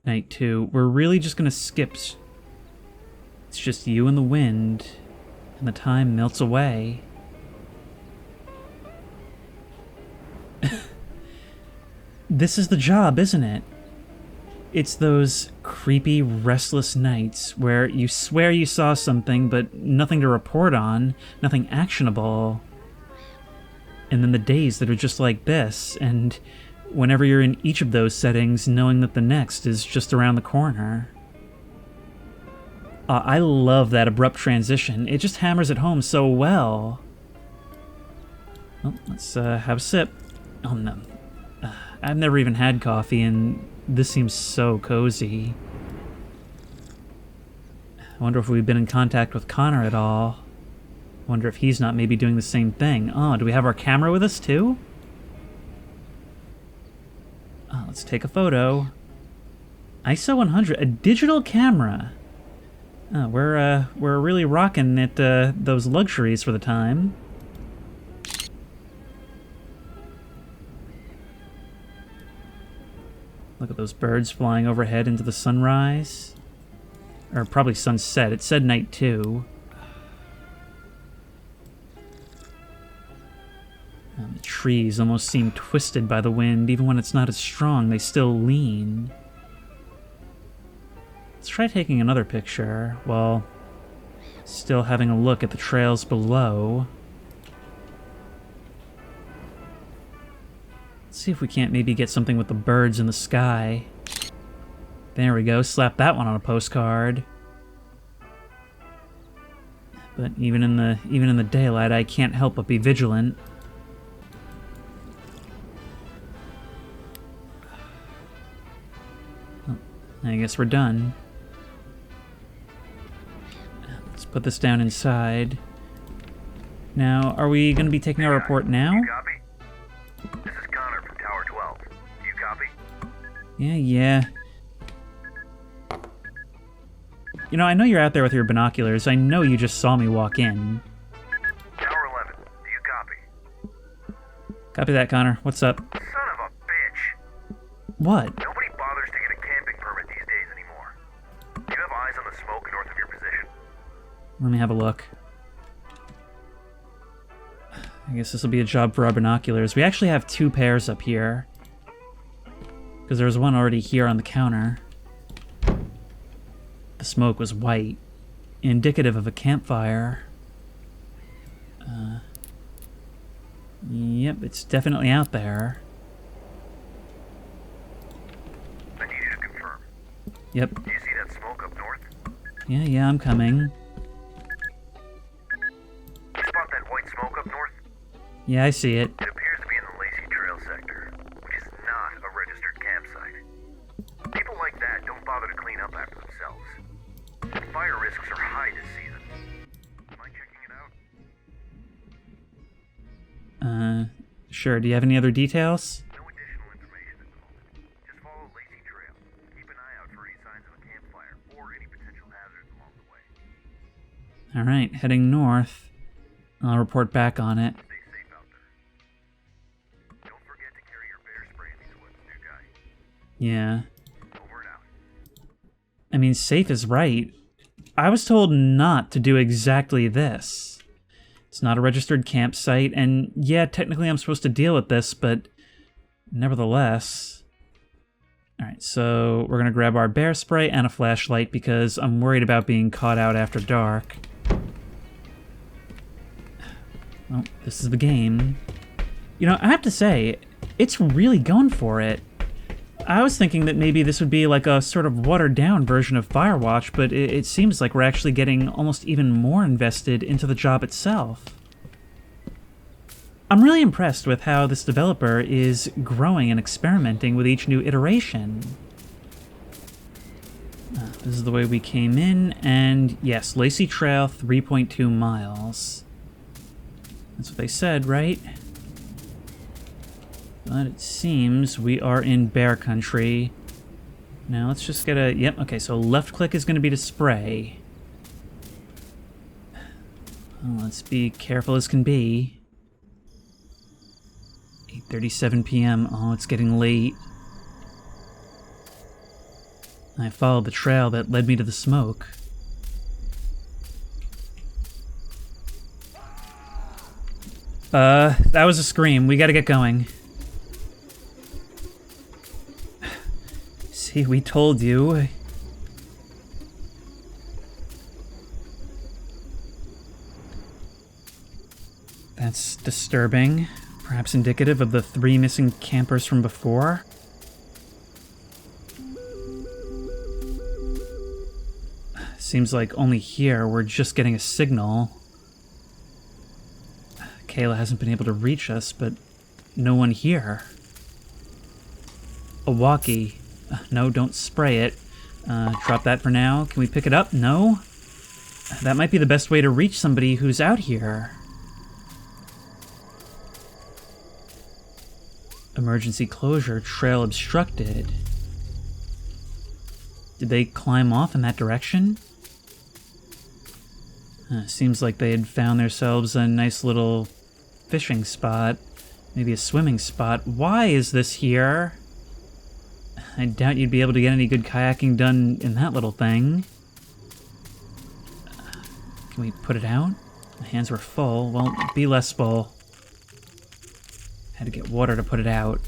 Night 2. We're really just gonna skip. It's just you and the wind, and the time melts away. This is the job, isn't it? It's those creepy, restless nights where you swear you saw something, but nothing to report on, nothing actionable. And then the days that are just like this, and whenever you're in each of those settings, knowing that the next is just around the corner. I love that abrupt transition. It just hammers it home so well. Well, let's have a sip. Oh no. I've never even had coffee, and this seems so cozy. I wonder if we've been in contact with Connor at all. I wonder if he's not maybe doing the same thing. Oh, do we have our camera with us too? Oh, let's take a photo. ISO 100, a digital camera. Oh, we're really rocking it, those luxuries for the time. Look at those birds flying overhead into the sunrise. Or probably sunset. It said night 2. The trees almost seem twisted by the wind. Even when it's not as strong, they still lean. Let's try taking another picture while still having a look at the trails below. Let's see if we can't maybe get something with the birds in the sky. There we go, slap that one on a postcard. But even in the daylight, I can't help but be vigilant. Well, I guess we're done. Let's put this down inside. Now, are we going to be taking our report now? You copy? This is Connor from Tower 12. Do you copy? Yeah. You know, I know you're out there with your binoculars. I know you just saw me walk in. Tower 11. Do you copy? Copy that, Connor. What's up? Son of a bitch! What? Nobody bothers to get a camping permit these days anymore. Do you have eyes on the smoke north of your position? Let me have a look. I guess this will be a job for our binoculars. We actually have 2 pairs up here. Because there was one already here on the counter. The smoke was white, indicative of a campfire. Yep, it's definitely out there. I need you to confirm. Yep. Do you see that smoke up north? Yeah, I'm coming. You spot that white smoke up north? Yeah, I see it. It appears to be in the Lacey Trail sector, which is not a registered campsite. People like that don't bother to clean up after themselves. Fire risks are high this season. Mind checking it out? Sure. Do you have any other details? No additional information at the moment. Just follow Lacey Trail. Keep an eye out for any signs of a campfire or any potential hazards along the way. Alright, heading north. I'll report back on it. Stay safe out there. Don't forget to carry your bear spray in these woods, new guy. Yeah. Over and out. I mean, safe is right. I was told not to do exactly this. It's not a registered campsite, and yeah, technically I'm supposed to deal with this, but nevertheless. Alright, so we're gonna grab our bear spray and a flashlight because I'm worried about being caught out after dark. Well, this is the game. You know, I have to say, it's really going for it. I was thinking that maybe this would be like a sort of watered-down version of Firewatch, but it seems like we're actually getting almost even more invested into the job itself. I'm really impressed with how this developer is growing and experimenting with each new iteration. This is the way we came in, and yes, Lacey Trail, 3.2 miles. That's what they said, right? But it seems we are in bear country. Now let's just get a... Yep, okay, so left click is going to be to spray. Well, let's be careful as can be. 8:37 p.m. Oh, it's getting late. I followed the trail that led me to the smoke. That was a scream. We gotta get going. See, we told you. That's disturbing. Perhaps indicative of the 3 missing campers from before. Seems like only here we're just getting a signal. Kayla hasn't been able to reach us, but no one here. A walkie. No, don't spray it. Drop that for now. Can we pick it up? No? That might be the best way to reach somebody who's out here. Emergency closure, trail obstructed. Did they climb off in that direction? Seems like they had found themselves a nice little fishing spot. Maybe a swimming spot. Why is this here? I doubt you'd be able to get any good kayaking done in that little thing. Can we put it out? My hands were full. Well, be less full. Had to get water to put it out.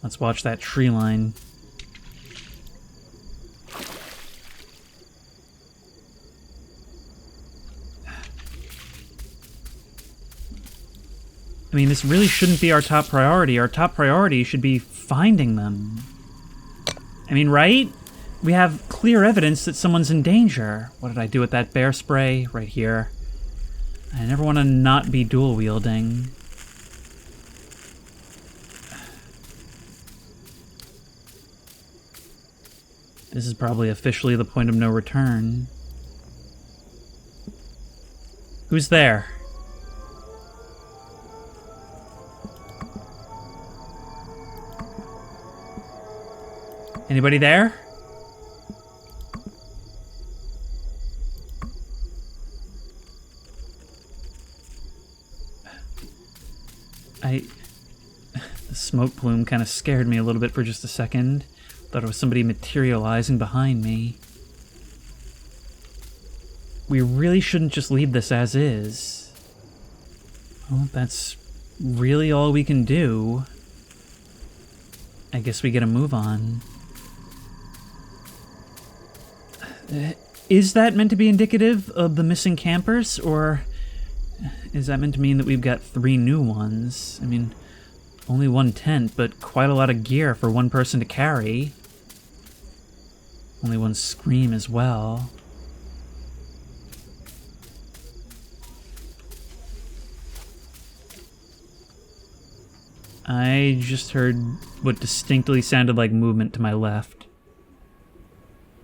Let's watch that tree line. I mean, this really shouldn't be our top priority. Our top priority should be finding them. I mean, right? We have clear evidence that someone's in danger. What did I do with that bear spray? Right here. I never want to not be dual wielding. This is probably officially the point of no return. Who's there? Anybody there? The smoke plume kind of scared me a little bit for just a second. Thought it was somebody materializing behind me. We really shouldn't just leave this as is. Well, that's really all we can do. I guess we get a move on. Is that meant to be indicative of the missing campers, or Is that meant to mean that we've got 3 new ones? I mean, only 1 tent, but quite a lot of gear for 1 person to carry. Only 1 scream as well. I just heard what distinctly sounded like movement to my left.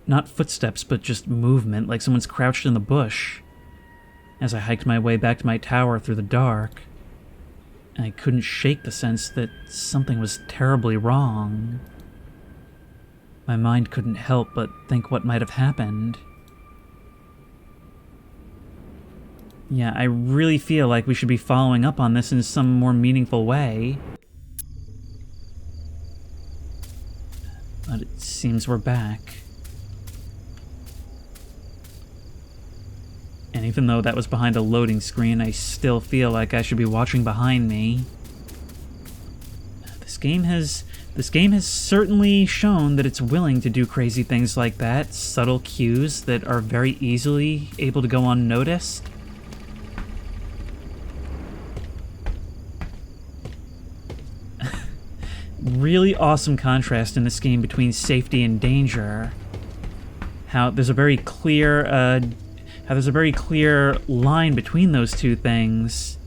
Not footsteps, but just movement, like someone's crouched in the bush. As I hiked my way back to my tower through the dark, I couldn't shake the sense that something was terribly wrong. My mind couldn't help but think what might have happened. Yeah, I really feel like we should be following up on this in some more meaningful way. But it seems we're back. And even though that was behind a loading screen, I still feel like I should be watching behind me. This game has certainly shown that it's willing to do crazy things like that, subtle cues that are very easily able to go unnoticed. Really awesome contrast in this game between safety and danger. How there's a very clear line between those two things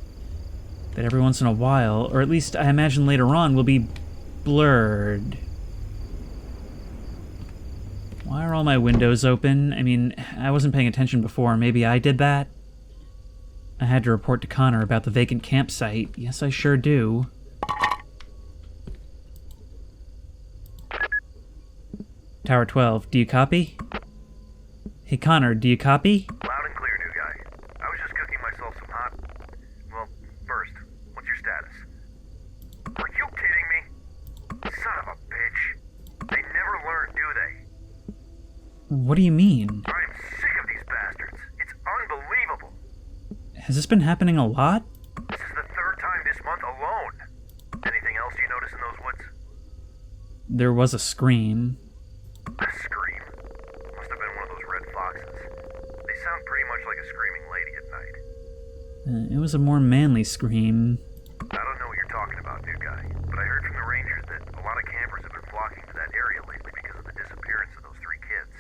that every once in a while, or at least I imagine later on, will be blurred. Why are all my windows open? I mean, I wasn't paying attention before. Maybe I did that? I had to report to Connor about the vacant campsite. Yes, I sure do. Tower 12, do you copy? Hey Connor, do you copy? Loud and clear, new guy. I was just cooking myself some hot... Well, first, what's your status? Are you kidding me? Son of a bitch. They never learn, do they? What do you mean? I am sick of these bastards. It's unbelievable. Has this been happening a lot? This is the 3rd time this month alone. Anything else you notice in those woods? There was a scream. A scream? Must have been one of those red foxes. They sound pretty much like a screaming lady at night. It was a more manly scream. I don't know what you're talking about, new guy, but I heard from the rangers that a lot of campers have been flocking to that area lately because of the disappearance of those 3 kids.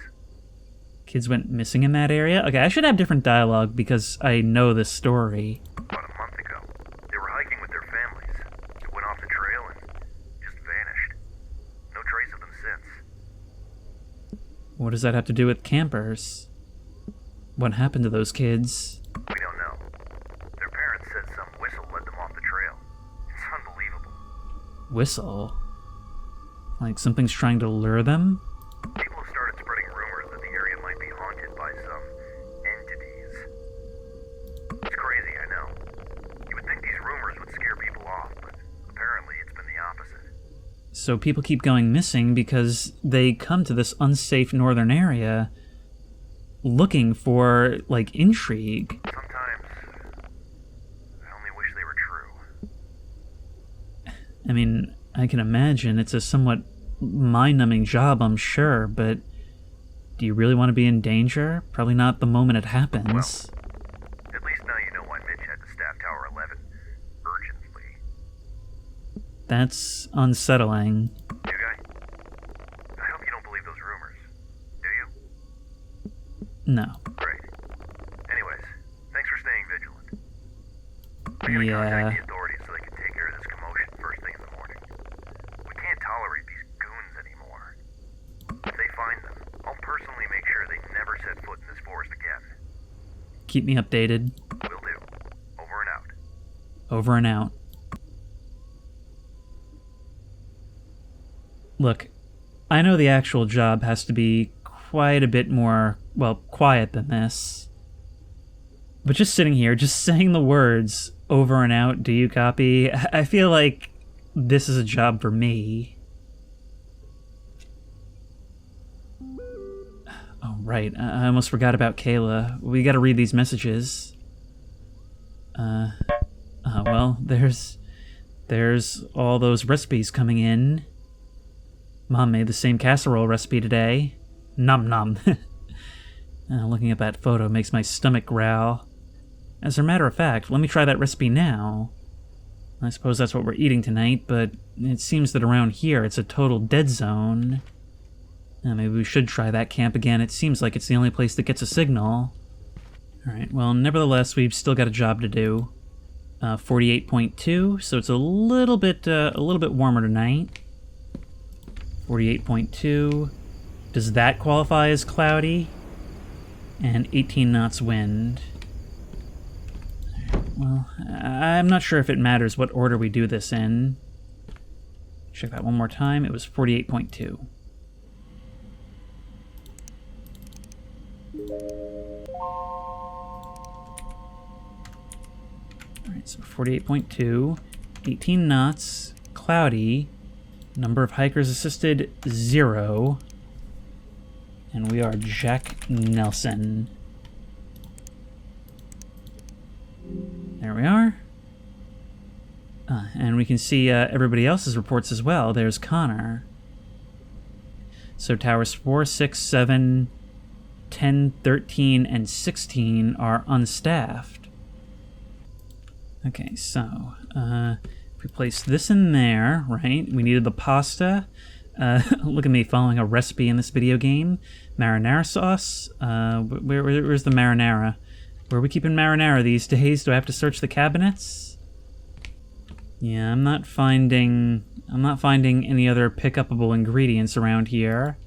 Kids went missing in that area? Okay, I should have different dialogue because I know this story. About a month ago, they were hiking with their families. They went off the trail and just vanished. No trace of them since. What does that have to do with campers? What happened to those kids? We don't know. Their parents said some whistle led them off the trail. It's unbelievable. Whistle? Like something's trying to lure them? People have started spreading rumors that the area might be haunted by some entities. It's crazy, I know. You would think these rumors would scare people off, but apparently it's been the opposite. So people keep going missing because they come to this unsafe northern area looking for, like, intrigue. Sometimes, I only wish they were true. I mean, I can imagine it's a somewhat mind-numbing job, I'm sure, but do you really want to be in danger? Probably not the moment it happens. Well, at least now you know why Mitch had to staff Tower 11 urgently. That's unsettling. You guy, I hope you don't believe those rumors. Do you? No. Great. Anyways, thanks for staying vigilant. I'm gonna contact the authorities so they can take care of this commotion first thing in the morning. We can't tolerate these goons anymore. If they find them, I'll personally make sure they never set foot in this forest again. Keep me updated. Will do. Over and out. Over and out. Look, I know the actual job has to be quite a bit more, well, quiet than this. But just sitting here, just saying the words, over and out, do you copy? I feel like this is a job for me. Oh, right, I almost forgot about Kayla. We gotta read these messages. Well, there's all those recipes coming in. Mom made the same casserole recipe today. Nom nom. Looking at that photo makes my stomach growl. As a matter of fact, let me try that recipe now. I suppose that's what we're eating tonight, but it seems that around here it's a total dead zone. Maybe we should try that camp again. It seems like it's the only place that gets a signal. Alright, well, nevertheless, we've still got a job to do. 48.2, so it's a little bit warmer tonight. 48.2. Does that qualify as cloudy? And 18 knots wind. Well, I'm not sure if it matters what order we do this in. Check that one more time. It was 48.2. Alright, so 48.2, 18 knots, cloudy, number of hikers assisted, 0. And we are Jack Nelson. There we are. And we can see everybody else's reports as well. There's Connor. So towers 4, 6, 7, 10, 13, and 16 are unstaffed. Okay, so if we place this in there, right? We needed the pasta. Look at me following a recipe in this video game. Marinara sauce. Where's the marinara? Where are we keeping marinara these days? Do I have to search the cabinets? Yeah, I'm not finding any other pick-upable ingredients around here.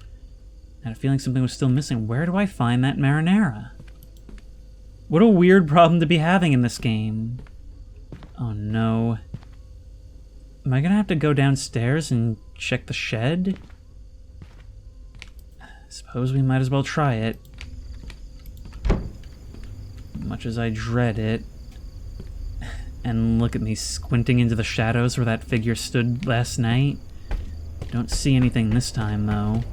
I had a feeling something was still missing. Where do I find that marinara? What a weird problem to be having in this game. Oh no. Am I gonna have to go downstairs and check the shed? I suppose we might as well try it. Much as I dread it. And look at me squinting into the shadows where that figure stood last night. Don't see anything this time, though.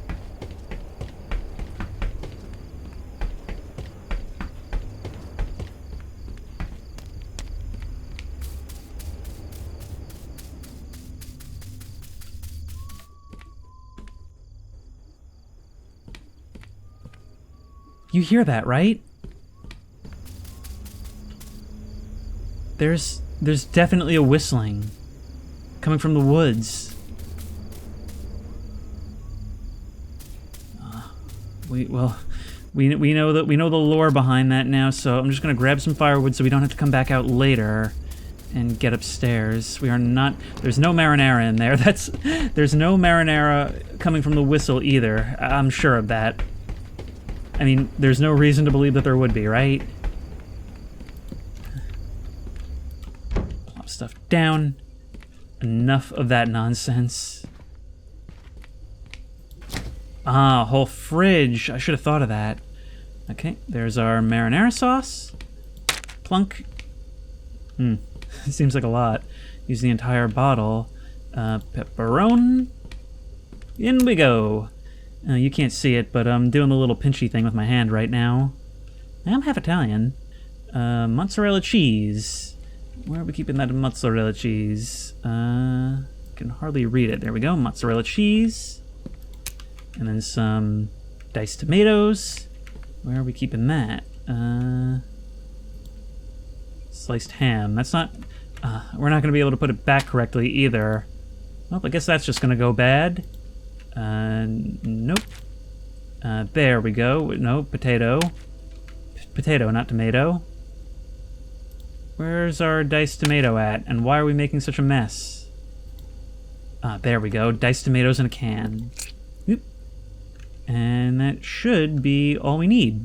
You hear that, right? There's definitely a whistling coming from the woods. We know the lore behind that now, so I'm just gonna grab some firewood so we don't have to come back out later and get upstairs. There's no marinara in there. There's no marinara coming from the whistle either. I'm sure of that. I mean, there's no reason to believe that there would be, right? Plop stuff down. Enough of that nonsense. Ah, whole fridge. I should have thought of that. Okay, there's our marinara sauce. Plunk. Seems like a lot. Use the entire bottle. Pepperoni. In we go. You can't see it, but I'm doing the little pinchy thing with my hand right now. I'm half Italian. Mozzarella cheese. Where are we keeping that mozzarella cheese? Can hardly read it. There we go. Mozzarella cheese. And then some diced tomatoes. Where are we keeping that? Sliced ham. That's not... we're not going to be able to put it back correctly either. Well, I guess that's just going to go bad. Nope. There we go. No, potato. Potato, not tomato. Where's our diced tomato at? And why are we making such a mess? There we go. Diced tomatoes in a can. Oop. And that should be all we need.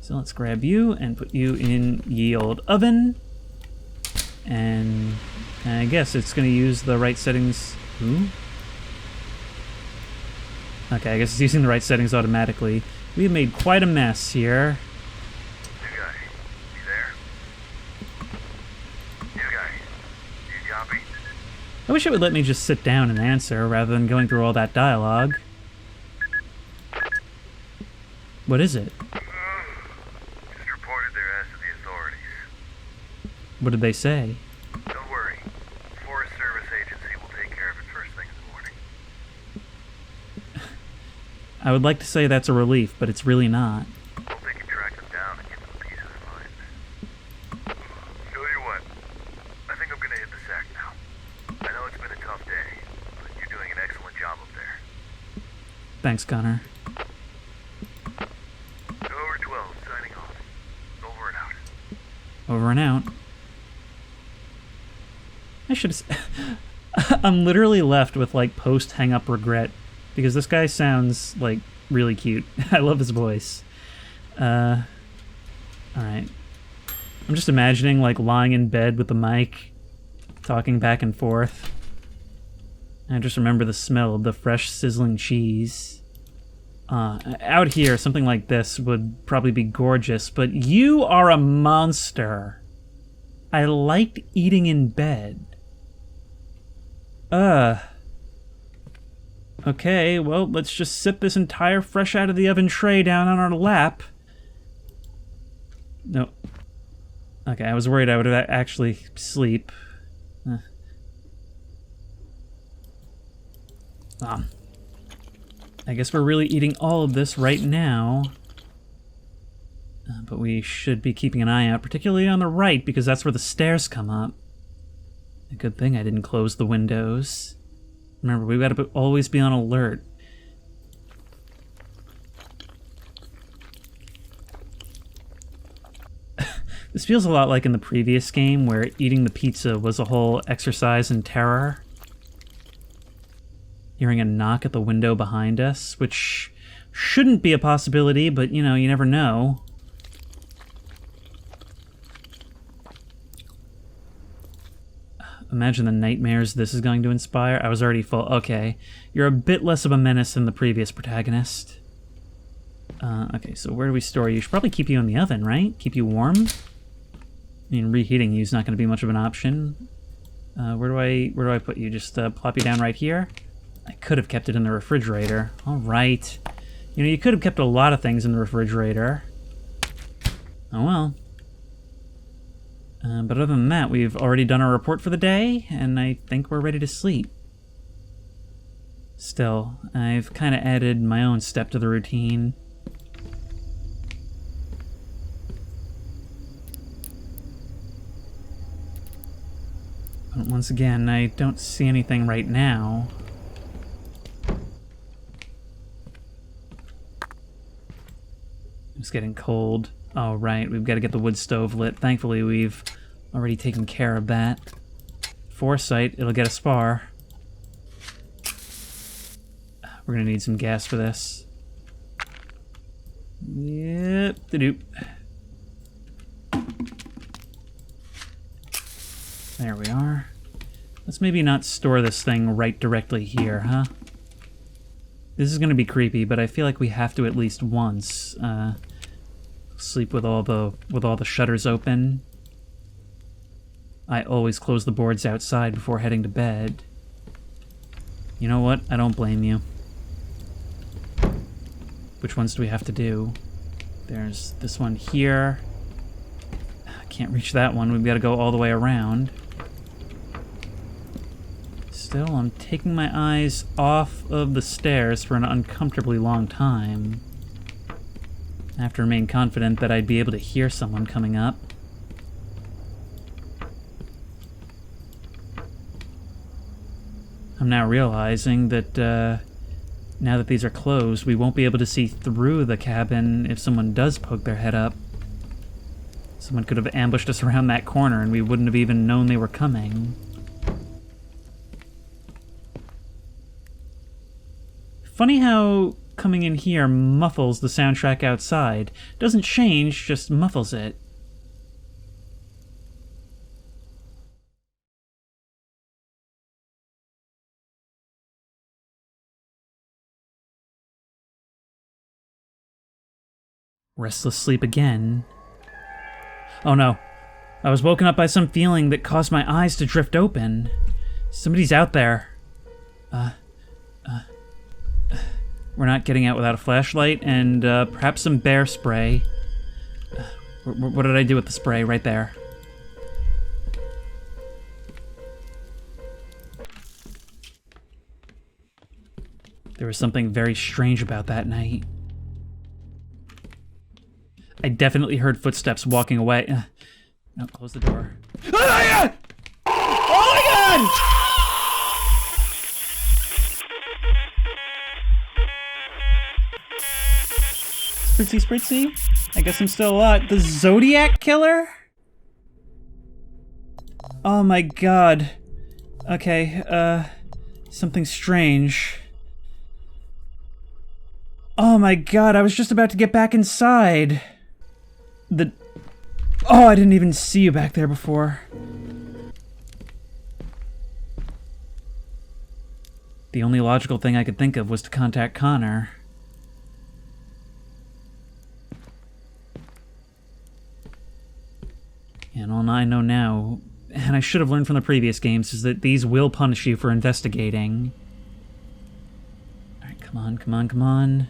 So let's grab you and put you in ye old oven. And I guess it's going to use the right settings. Ooh. Okay, I guess it's using the right settings automatically. We've made quite a mess here. New guy, you there? New guy, you copy? I wish it would let me just sit down and answer rather than going through all that dialogue. What is it? Just reported their ass to the authorities. What did they say? Don't worry. Forest Service agency will take care of it first thing in the morning. I would like to say that's a relief, but it's really not. Hope they can track them down and get them a piece of the mind. Thanks, Connor. Over 12, signing off. Over and out. Over and out. I should have... I'm literally left with, like, post-hang-up regret, because this guy sounds, like, really cute. I love his voice. Alright. I'm just imagining, like, lying in bed with the mic, talking back and forth. I just remember the smell of the fresh, sizzling cheese. Out here, something like this would probably be gorgeous, but you are a monster. I liked eating in bed. Okay, well, let's just sit this entire fresh out of the oven tray down on our lap. No. Okay, I was worried I would actually sleep. I guess we're really eating all of this right now. But we should be keeping an eye out, particularly on the right, because that's where the stairs come up. A good thing I didn't close the windows. Remember, we've got to always be on alert. This feels a lot like in the previous game, where eating the pizza was a whole exercise in terror. Hearing a knock at the window behind us, which shouldn't be a possibility, but, you know, you never know. Imagine the nightmares this is going to inspire. I was already full. Okay, you're a bit less of a menace than the previous protagonist. Okay, so where do we store you? Should probably keep you in the oven, right? Keep you warm? I mean, reheating you is not going to be much of an option. Where do I put you? Just plop you down right here? I could have kept it in the refrigerator. All right. You know, you could have kept a lot of things in the refrigerator. Oh well. But other than that, we've already done our report for the day, and I think we're ready to sleep. Still, I've kind of added my own step to the routine. But once again, I don't see anything right now. It's getting cold. Oh, right, we've got to get the wood stove lit. Thankfully, we've already taken care of that. Foresight, it'll get us far. We're gonna need some gas for this. Yep, da-doop. There we are. Let's maybe not store this thing right directly here, huh? This is gonna be creepy, but I feel like we have to at least once. Sleep with all the shutters open. I always close the boards outside before heading to bed. You know what? I don't blame you. Which ones do we have to do? There's this one here. I can't reach that one. We've got to go all the way around. Still, I'm taking my eyes off of the stairs for an uncomfortably long time. I have to remain confident that I'd be able to hear someone coming up. I'm now realizing that now that these are closed, we won't be able to see through the cabin if someone does poke their head up. Someone could have ambushed us around that corner and we wouldn't have even known they were coming. Funny how coming in here muffles the soundtrack outside. Doesn't change, just muffles it. Restless sleep again. Oh no. I was woken up by some feeling that caused my eyes to drift open. Somebody's out there. We're not getting out without a flashlight and perhaps some bear spray. What did I do with the spray? Right there. There was something very strange about that night. I definitely heard footsteps walking away. No, close the door. Oh my god! Oh my god! Spritzy Spritzy. I guess I'm still alive. The Zodiac Killer? Oh my god. Okay, something strange. Oh my god, I was just about to get back inside. Oh, I didn't even see you back there before. The only logical thing I could think of was to contact Connor. And all I know now, and I should have learned from the previous games, is that these will punish you for investigating. Alright, come on, come on, come on.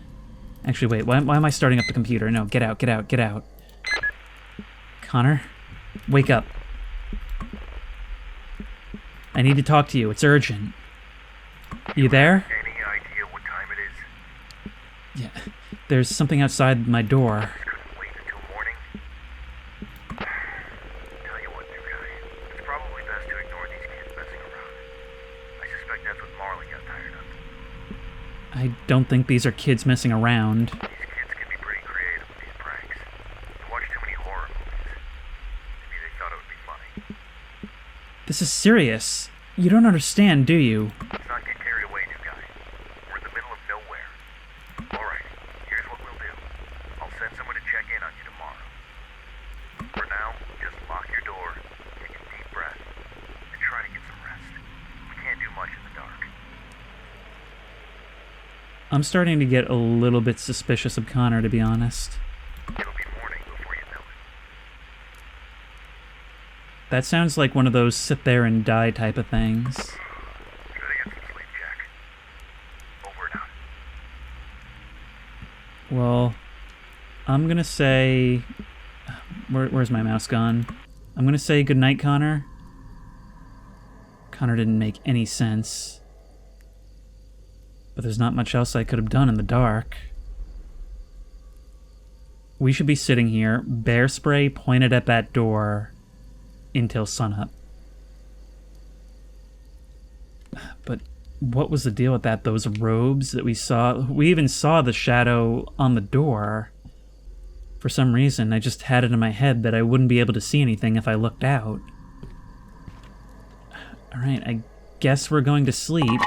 Actually, wait, why am I starting up the computer? No, get out, get out, get out. Connor, wake up. I need to talk to you. It's urgent. You there? Any idea what time it is? Yeah, there's something outside my door. Just couldn't wait until morning. Tell you what, new guy. It's probably best to ignore these kids messing around. I suspect that's what Marley got tired of. I don't think these are kids messing around. These kids can be pretty creative with these pranks. They watch too many horror movies. Maybe they thought it would be funny. This is serious. You don't understand, do you? Let's not get carried away, new guy. We're in the middle of nowhere. Alright, here's what we'll do. I'll send someone to check in on you tomorrow. For now, just lock your door, take a deep breath, and try to get some rest. We can't do much in the dark. I'm starting to get a little bit suspicious of Connor, to be honest. It'll be morning before you know it. That sounds like one of those sit there and die type of things. Try to get some sleep, Jack. Over and out. Well, I'm gonna say... Where's my mouse gone? I'm gonna say goodnight, Connor. Connor didn't make any sense. But there's not much else I could have done in the dark. We should be sitting here, bear spray pointed at that door, until sunup. But what was the deal with that? Those robes that we saw? We even saw the shadow on the door. For some reason, I just had it in my head that I wouldn't be able to see anything if I looked out. Alright, I guess we're going to sleep.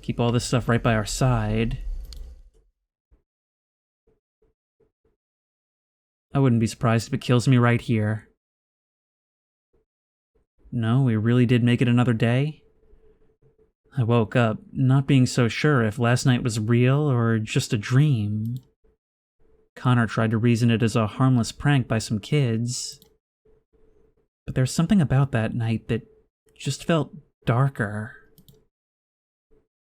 Keep all this stuff right by our side. I wouldn't be surprised if it kills me right here. No, we really did make it another day? I woke up, not being so sure if last night was real or just a dream. Connor tried to reason it as a harmless prank by some kids. But there's something about that night that just felt darker.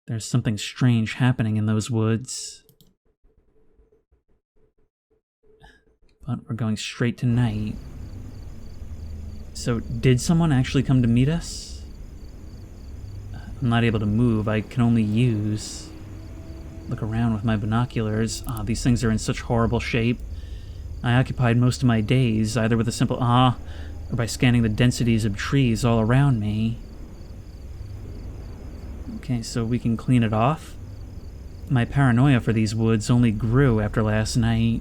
There's something strange happening in those woods. But we're going straight to night. So, did someone actually come to meet us? I'm not able to move, I can only look around with my binoculars. These things are in such horrible shape. I occupied most of my days either with a simple or by scanning the densities of trees all around me. Okay, so we can clean it off. My paranoia for these woods only grew after last night,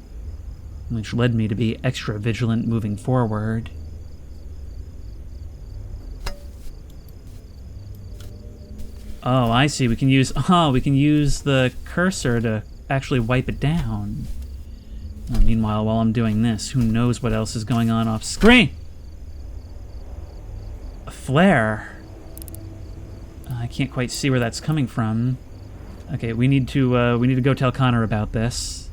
which led me to be extra vigilant moving forward. Oh, I see. We can use the cursor to actually wipe it down. Meanwhile, while I'm doing this, who knows what else is going on off screen? A flare. I can't quite see where that's coming from. Okay, we need to go tell Connor about this.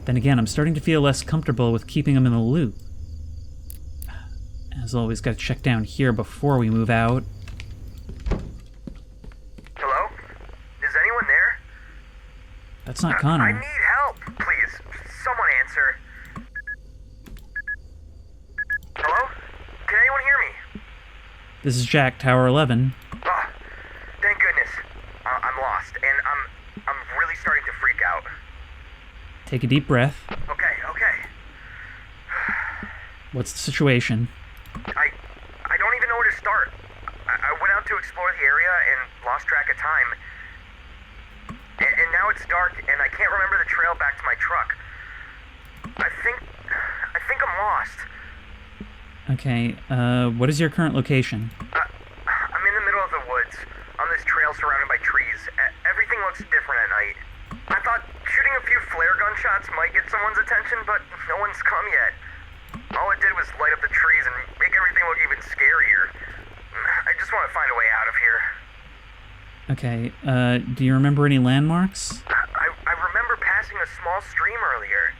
Then again, I'm starting to feel less comfortable with keeping him in the loop. As always, gotta check down here before we move out. Hello? Is anyone there? That's not Connor. I need help. Please, someone answer. Hello? Can anyone hear me? This is Jack, Tower 11. Oh, thank goodness. I'm lost, and I'm really starting to freak out. Take a deep breath. Okay. What's the situation? I don't even know where to start. I went out to explore the area and lost track of time. And now it's dark, and I can't remember the trail back to my truck. I think I'm lost. Okay, what is your current location? I'm in the middle of the woods, on this trail surrounded by trees. Everything looks different at night. I thought shooting a few flare gun shots might get someone's attention, but no one's come yet. All it did was light up the trees and make everything look even scarier. I just want to find a way out of here. Okay, do you remember any landmarks? I remember passing a small stream earlier.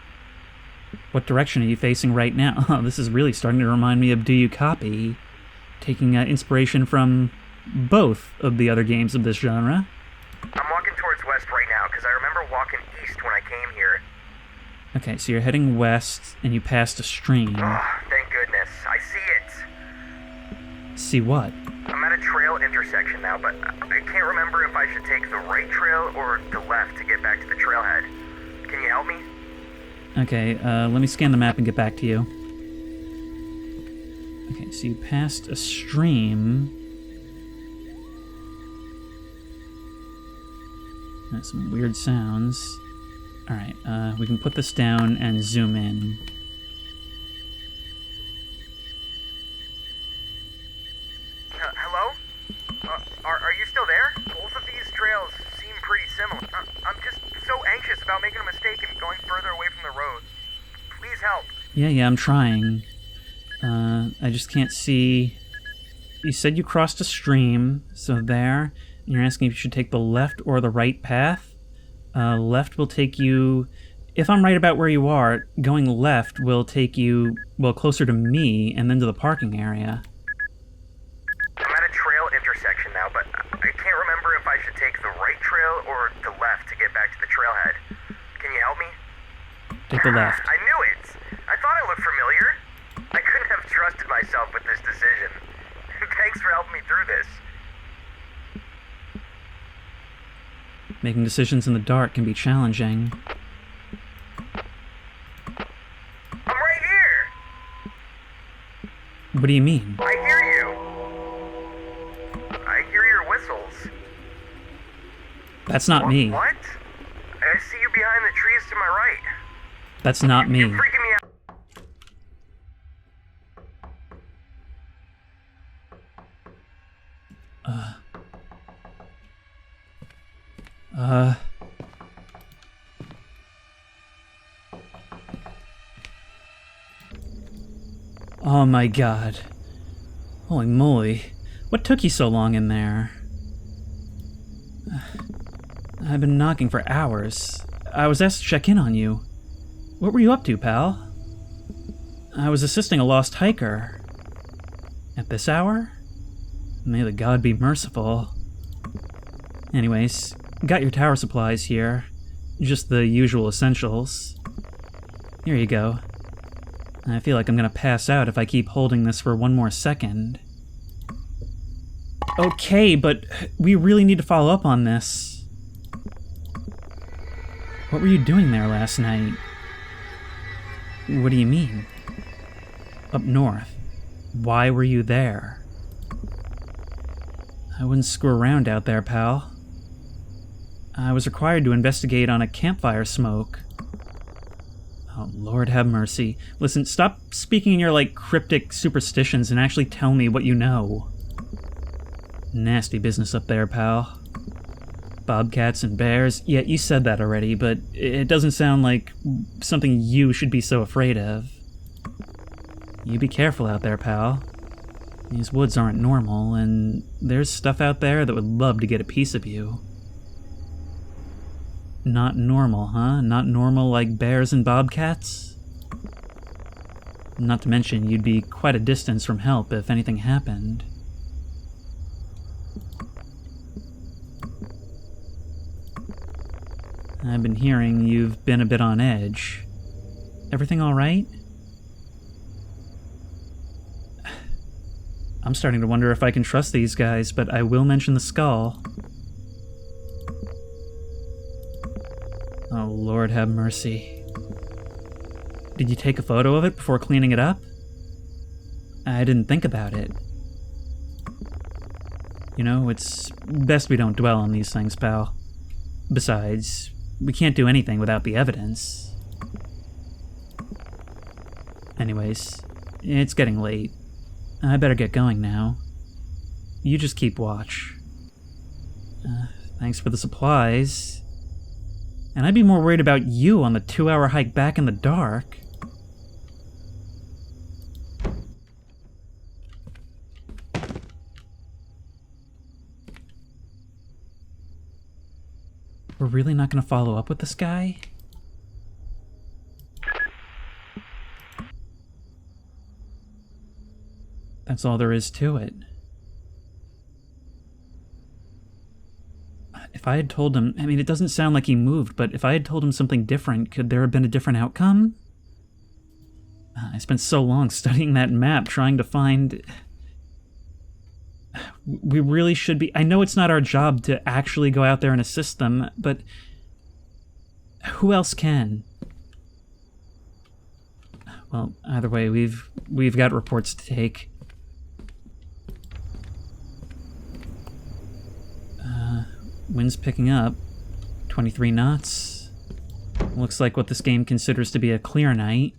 What direction are you facing right now? Oh, this is really starting to remind me of Do You Copy? Taking inspiration from both of the other games of this genre. I'm walking towards west right now, because I remember walking east when I came here. Okay, so you're heading west, and you passed a stream. Oh, thank goodness. I see it. See what? I'm at a trail intersection now, but I can't remember if I should take the right trail or the left to get back to the trailhead. Can you help me? Okay, let me scan the map and get back to you. Okay, so you passed a stream. That's some weird sounds. Alright, we can put this down and zoom in. Hello? Are you still there? Both of these trails seem pretty similar. I'm just so anxious about making a mistake and going further away from the road. Please help. Yeah, I'm trying. I just can't see... You said you crossed a stream, so there. And you're asking if you should take the left or the right path? Left will take you... If I'm right about where you are, going left will take you, well, closer to me and then to the parking area. I'm at a trail intersection now, but I can't remember if I should take the right trail or the left to get back to the trailhead. Can you help me? Take the left. I knew it! I thought I looked familiar. I couldn't have trusted myself with this decision. Thanks for helping me through this. Making decisions in the dark can be challenging. I'm right here! What do you mean? I hear you. I hear your whistles. That's not me. What? I see you behind the trees to my right. That's not me. You're freaking me out. Oh my god. Holy moly. What took you so long in there? I've been knocking for hours. I was asked to check in on you. What were you up to, pal? I was assisting a lost hiker. At this hour? May the god be merciful. Anyways, got your tower supplies here. Just the usual essentials. Here you go. I feel like I'm gonna pass out if I keep holding this for one more second. Okay, but we really need to follow up on this. What were you doing there last night? What do you mean? Up north. Why were you there? I wouldn't screw around out there, pal. I was required to investigate on a campfire smoke. Oh, Lord have mercy. Listen, stop speaking in your, cryptic superstitions and actually tell me what you know. Nasty business up there, pal. Bobcats and bears. Yeah, you said that already, but it doesn't sound like something you should be so afraid of. You be careful out there, pal. These woods aren't normal, and there's stuff out there that would love to get a piece of you. Not normal, huh? Not normal like bears and bobcats? Not to mention, you'd be quite a distance from help if anything happened. I've been hearing you've been a bit on edge. Everything all right? I'm starting to wonder if I can trust these guys, but I will mention the skull. Oh, Lord have mercy. Did you take a photo of it before cleaning it up? I didn't think about it. You know, it's best we don't dwell on these things, pal. Besides, we can't do anything without the evidence. Anyways, it's getting late. I better get going now. You just keep watch. Thanks for the supplies. And I'd be more worried about you on the 2-hour hike back in the dark. We're really not going to follow up with this guy? That's all there is to it. If I had told him, I mean, it doesn't sound like he moved, but if I had told him something different, could there have been a different outcome? I spent so long studying that map, trying to find... We really should be... I know it's not our job to actually go out there and assist them, but who else can? Well, either way, we've got reports to take. Wind's picking up. 23 knots. Looks like what this game considers to be a clear night.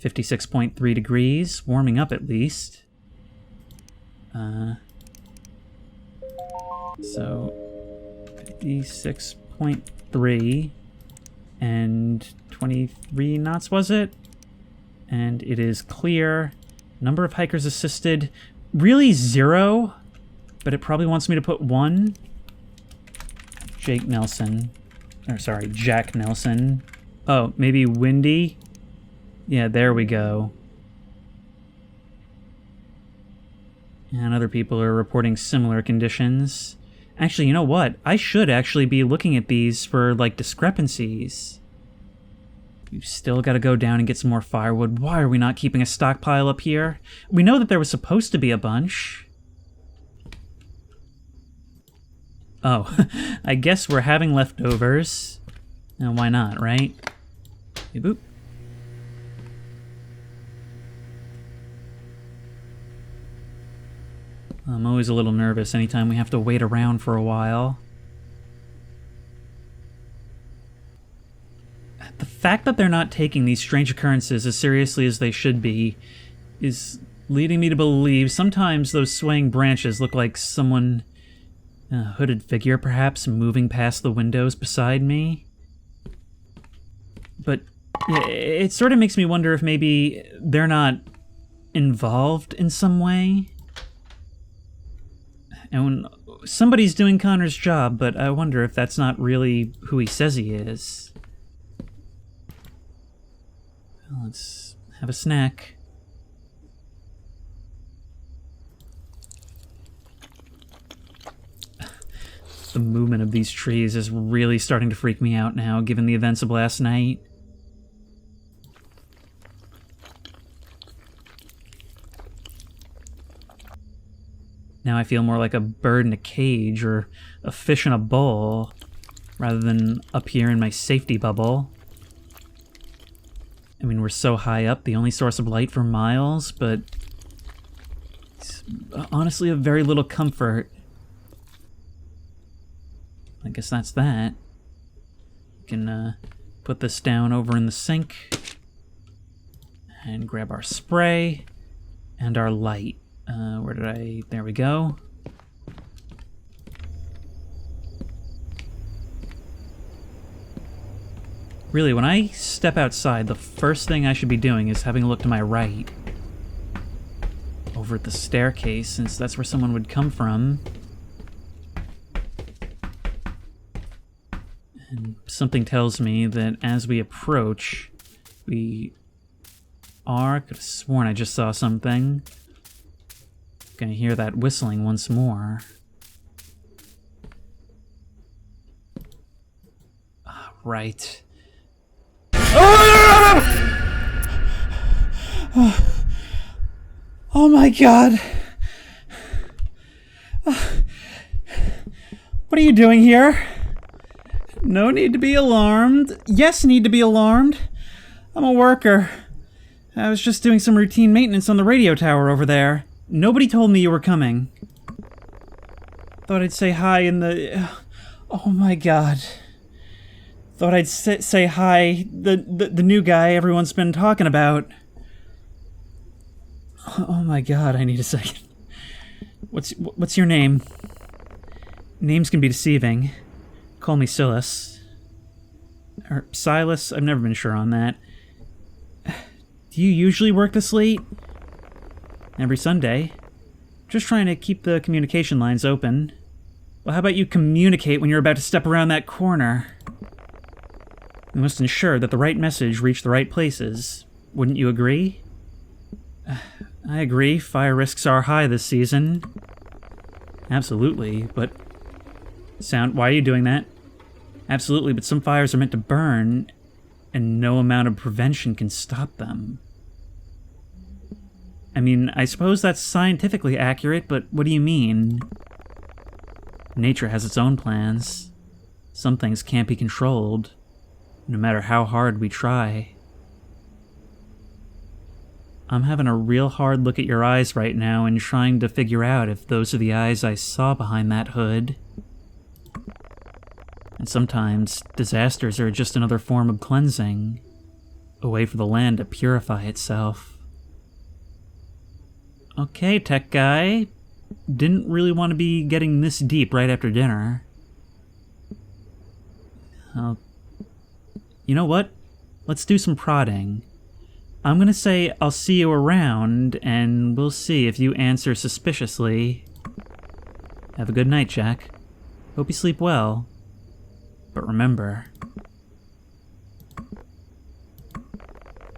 56.3 degrees, warming up at least. So 56.3 and 23 knots, was it? And it is clear. Number of hikers assisted, really 0, but it probably wants me to put 1. Jack Nelson. Oh, maybe windy? Yeah, there we go. And other people are reporting similar conditions. Actually, you know what? I should actually be looking at these for, like, discrepancies. We've still got to go down and get some more firewood. Why are we not keeping a stockpile up here? We know that there was supposed to be a bunch. Oh, I guess we're having leftovers. Now, why not, right? Hey, boop. I'm always a little nervous anytime we have to wait around for a while. The fact that they're not taking these strange occurrences as seriously as they should be is leading me to believe sometimes those swaying branches look like someone, a hooded figure perhaps, moving past the windows beside me. But yeah, it sort of makes me wonder if maybe they're not involved in some way. And when somebody's doing Connor's job, but I wonder if that's not really who he says he is. Well, let's have a snack. The movement of these trees is really starting to freak me out now, given the events of last night. Now I feel more like a bird in a cage or a fish in a bowl, rather than up here in my safety bubble. I mean, we're so high up, the only source of light for miles, but it's honestly of very little comfort. I guess that's that. We can put this down over in the sink and grab our spray and our light. Where did I... There we go. Really, when I step outside, the first thing I should be doing is having a look to my right. Over at the staircase, since that's where someone would come from. And something tells me that as we approach, we are... Could have sworn I just saw something. Gonna hear that whistling once more. Right. Oh my god. What are you doing here? No need to be alarmed. Yes, need to be alarmed. I'm a worker. I was just doing some routine maintenance on the radio tower over there. Nobody told me you were coming. Thought I'd say hi in the... Oh my god. Thought I'd say hi. The new guy everyone's been talking about. Oh my god, I need a second. What's your name? Names can be deceiving. Call me Silas. Or Silas, I've never been sure on that. Do you usually work this late? Every Sunday. Just trying to keep the communication lines open. Well, how about you communicate when you're about to step around that corner? We must ensure that the right message reach the right places. Wouldn't you agree? I agree. Fire risks are high this season. Absolutely, but... Why are you doing that? Absolutely, but some fires are meant to burn, and no amount of prevention can stop them. I mean, I suppose that's scientifically accurate, but what do you mean? Nature has its own plans. Some things can't be controlled, no matter how hard we try. I'm having a real hard look at your eyes right now and trying to figure out if those are the eyes I saw behind that hood. And sometimes, disasters are just another form of cleansing, a way for the land to purify itself. Okay, tech guy. Didn't really want to be getting this deep right after dinner. You know what? Let's do some prodding. I'm gonna say I'll see you around, and we'll see if you answer suspiciously. Have a good night, Jack. Hope you sleep well. But remember,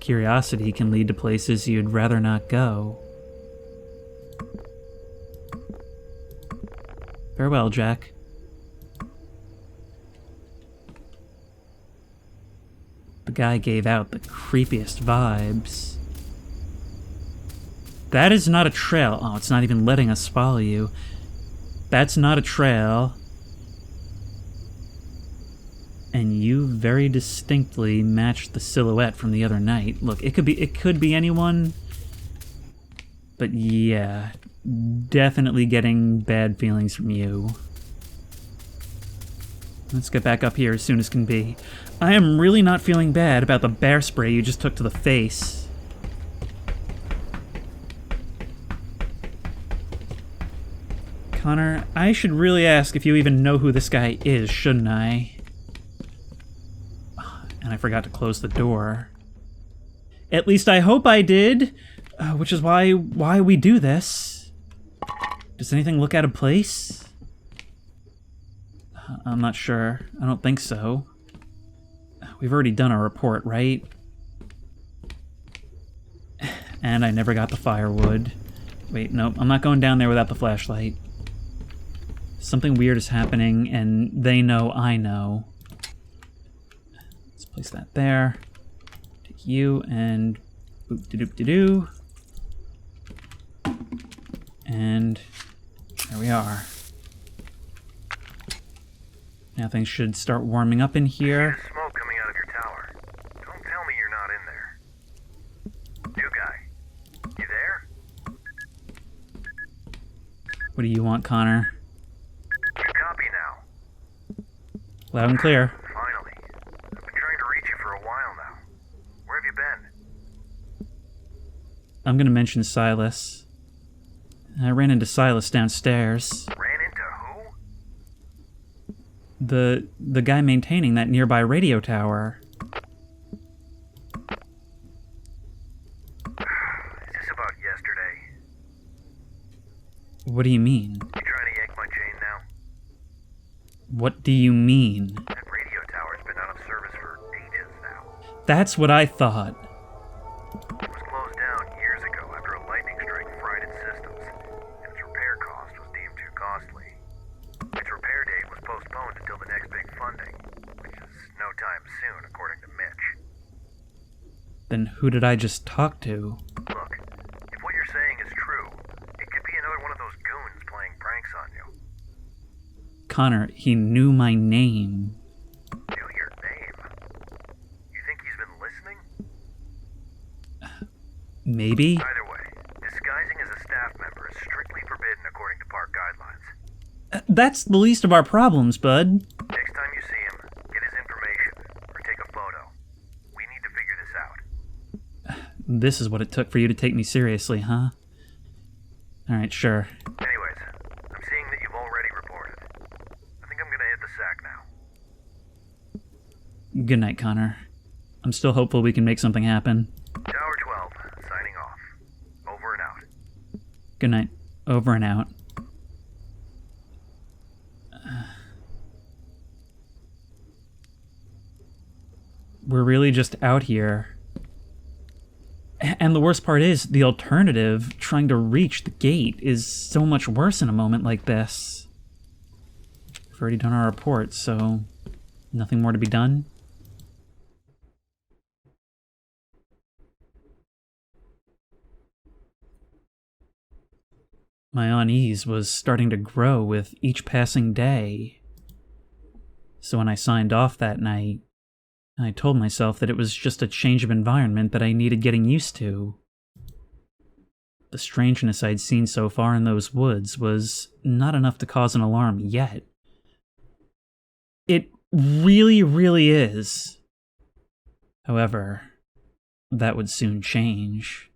curiosity can lead to places you'd rather not go. Farewell, Jack. The guy gave out the creepiest vibes. That is not a trail. Oh, it's not even letting us follow you. That's not a trail. And you very distinctly matched the silhouette from the other night. Look, it could be anyone. But yeah, definitely getting bad feelings from you. Let's get back up here as soon as can be. I am really not feeling bad about the bear spray you just took to the face. Connor, I should really ask if you even know who this guy is, shouldn't I? And I forgot to close the door. At least I hope I did, which is why we do this. Does anything look out of place? I'm not sure. I don't think so. We've already done our report, right? And I never got the firewood. Wait, nope, I'm not going down there without the flashlight. Something weird is happening, and they know I know. Let's place that there. Take you, and boop-de-doop-de-doo. And there we are. Now things should start warming up in here. There's smoke coming out of your tower. Don't tell me you're not in there. New guy, you there? What do you want, Connor? Copy now. Loud and clear. Finally. I've been trying to reach you for a while now. Where have you been? I'm gonna mention Silas. I ran into Silas downstairs. Ran into who? The guy maintaining that nearby radio tower. Is this about yesterday? What do you mean? You trying to yank my chain now? What do you mean? That radio tower's been out of service for ages now. That's what I thought. It was closed down years ago after a lightning strike fried its systems, and its repair cost was deemed too costly. Its repair date was postponed until the next big funding, which is no time soon, according to Mitch. Then who did I just talk to? Look, if what you're saying is true, it could be another one of those goons playing pranks on you. Connor, he knew my name. Knew your name? You think he's been listening? Maybe? Either way, disguising as a staff member is strictly forbidden according to park guidelines. That's the least of our problems, bud. Next time you see him, get his information, or take a photo. We need to figure this out. This is what it took for you to take me seriously, huh? Alright, sure. Anyways, I'm seeing that you've already reported. I think I'm gonna hit the sack now. Good night, Connor. I'm still hopeful we can make something happen. Tower 12, signing off. Over and out. Good night. Over and out. We're really just out here. And the worst part is, the alternative, trying to reach the gate, is so much worse in a moment like this. We've already done our report, so nothing more to be done. My unease was starting to grow with each passing day. So when I signed off that night, I told myself that it was just a change of environment that I needed getting used to. The strangeness I'd seen so far in those woods was not enough to cause an alarm yet. It really, really is. However, that would soon change.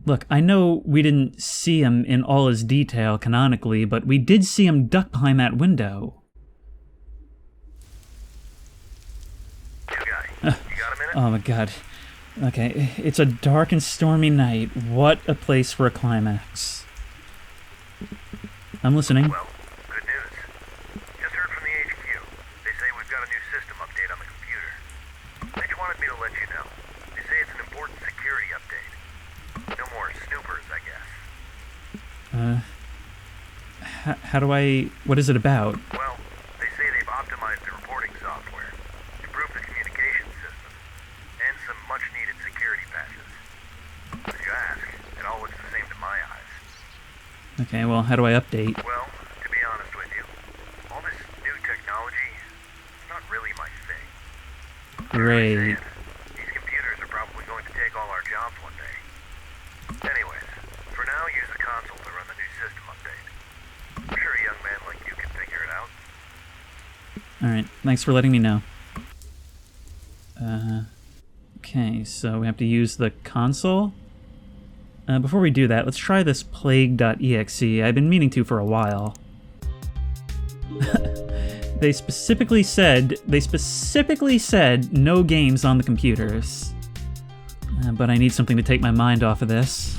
Look, I know we didn't see him in all his detail canonically, but we did see him duck behind that window. You got a minute? Oh my god. Okay, it's a dark and stormy night. What a place for a climax. I'm listening. Well, good news. Just heard from the HQ. They say we've got a new system update on the computer. They just wanted me to let you know. They say it's an important security update. No more snoopers, I guess. How do I... What is it about? Well, they say they've optimized the reporting software, improved the communication system, and some much-needed security patches. If you ask, it all looks the same to my eyes. Okay, well, how do I update? Well, to be honest with you, all this new technology, it's not really my thing. Great. These computers are probably going to take all our jobs one day. Anyways, for now, use the console to run the new system update. I'm sure a young man like you can figure it out. Alright, thanks for letting me know. Okay, so we have to use the console? Before we do that, let's try this plague.exe. I've been meaning to for a while. They specifically said no games on the computers. But I need something to take my mind off of this.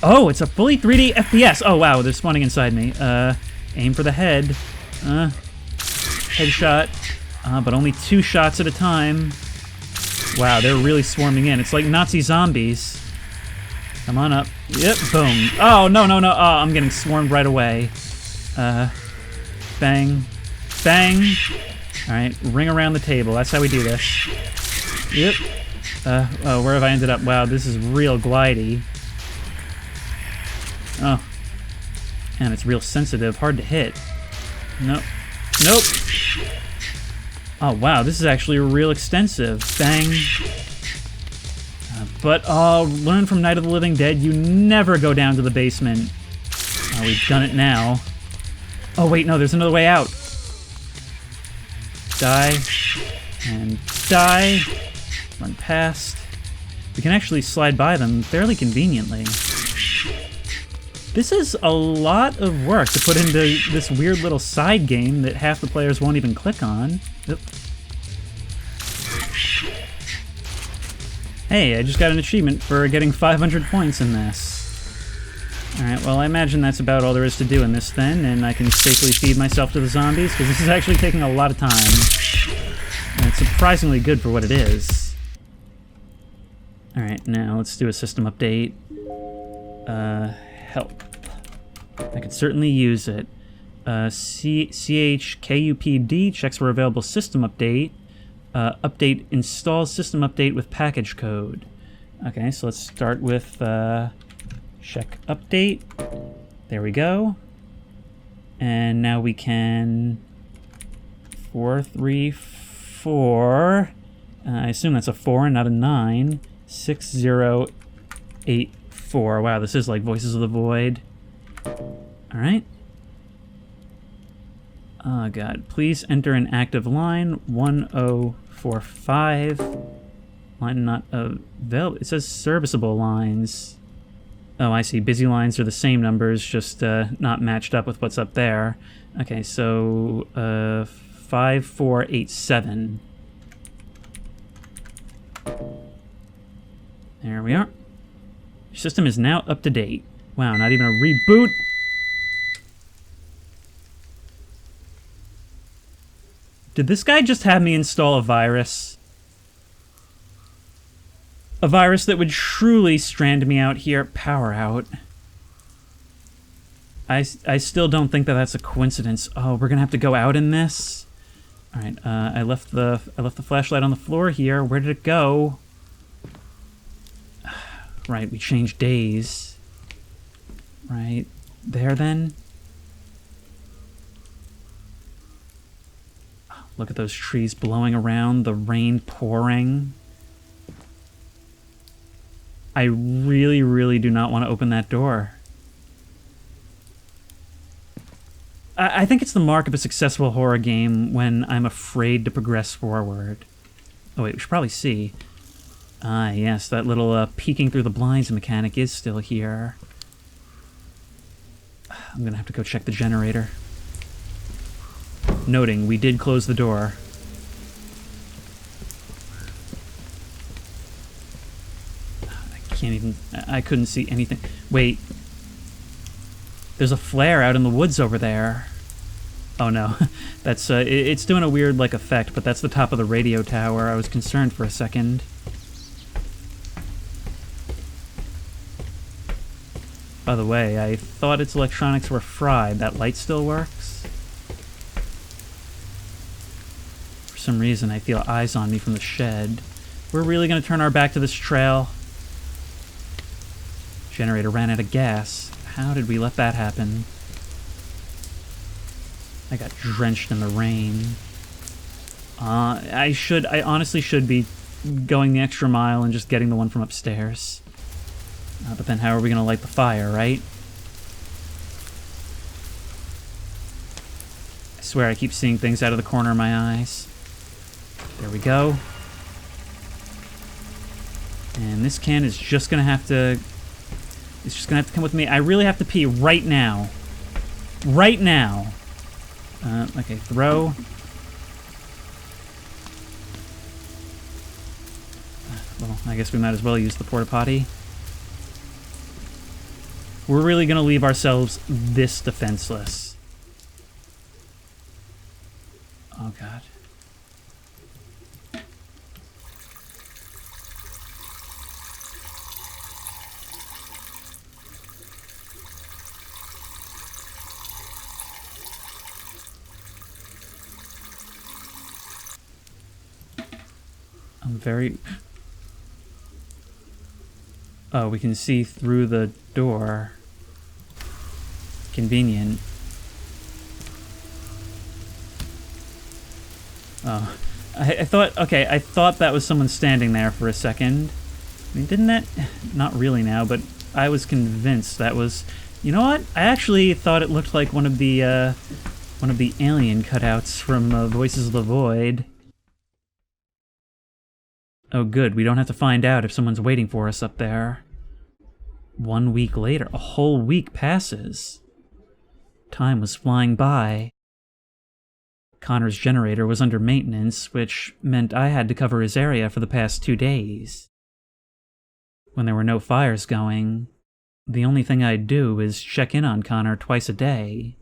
Oh, it's a fully 3D FPS! Oh wow, they're spawning inside me. Aim for the head. Headshot. But only 2 shots at a time. Wow, they're really swarming in. It's like Nazi zombies. Come on up. Yep, boom. Oh, no. Oh, I'm getting swarmed right away. Bang. Bang. Alright, ring around the table. That's how we do this. Yep. Oh, where have I ended up? Wow, this is real glidey. Oh. And it's real sensitive. Hard to hit. Nope. Oh, wow, this is actually real extensive. Bang. But, learn from Night of the Living Dead, you never go down to the basement. Oh, we've done it now. Oh, wait, no, there's another way out. Die. And die. Run past. We can actually slide by them fairly conveniently. This is a lot of work to put into this weird little side game that half the players won't even click on. Oop. Hey, I just got an achievement for getting 500 points in this. Alright, well I imagine that's about all there is to do in this then, and I can safely feed myself to the zombies, because this is actually taking a lot of time. And it's surprisingly good for what it is. Alright, now let's do a system update. Help. I could certainly use it. CHKUPD checks for available system update. Update installs system update with package code. Okay, so let's start with check update. There we go. And now we can 434. I assume that's a 4 and not a 9. 6084. Wow, this is like Voices of the Void. Alright. Oh god, please enter an active line, 1045. Line not available. It says serviceable lines. Oh, I see. Busy lines are the same numbers, just not matched up with what's up there. Okay, so 5487. There we are. Your system is now up to date. Wow, not even a reboot. Did this guy just have me install a virus? A virus that would truly strand me out here. Power out. I still don't think that that's a coincidence. Oh, we're gonna have to go out in this? Alright, I left the flashlight on the floor here. Where did it go? Right, we changed days. Right there then. Look at those trees blowing around, the rain pouring. I really, really do not want to open that door. I think it's the mark of a successful horror game when I'm afraid to progress forward. Oh wait, we should probably see. Ah, yes, that little peeking through the blinds mechanic is still here. I'm gonna have to go check the generator. Noting, we did close the door. I couldn't see anything. Wait. There's a flare out in the woods over there. Oh no. That's, it's doing a weird, like, effect, but that's the top of the radio tower. I was concerned for a second. By the way, I thought its electronics were fried. That light still works? For some reason, I feel eyes on me from the shed. We're really gonna turn our back to this trail? Generator ran out of gas. How did we let that happen? I got drenched in the rain. I honestly should be going the extra mile and just getting the one from upstairs. But then how are we gonna light the fire, right? I swear I keep seeing things out of the corner of my eyes. There we go. And this can is just gonna have to... It's just gonna have to come with me. I really have to pee right now. Right now. Okay, throw. Well, I guess we might as well use the porta potty. We're really gonna leave ourselves this defenseless. Oh god. I'm very... Oh, we can see through the door. Convenient. Oh. I thought... Okay, I thought that was someone standing there for a second. I mean, didn't that... Not really now, but I was convinced that was... You know what? I actually thought it looked like one of the alien cutouts from Voices of the Void. Oh good, we don't have to find out if someone's waiting for us up there. 1 week later, a whole week passes. Time was flying by. Connor's generator was under maintenance, which meant I had to cover his area for the past 2 days. When there were no fires going, the only thing I'd do is check in on Connor twice a day.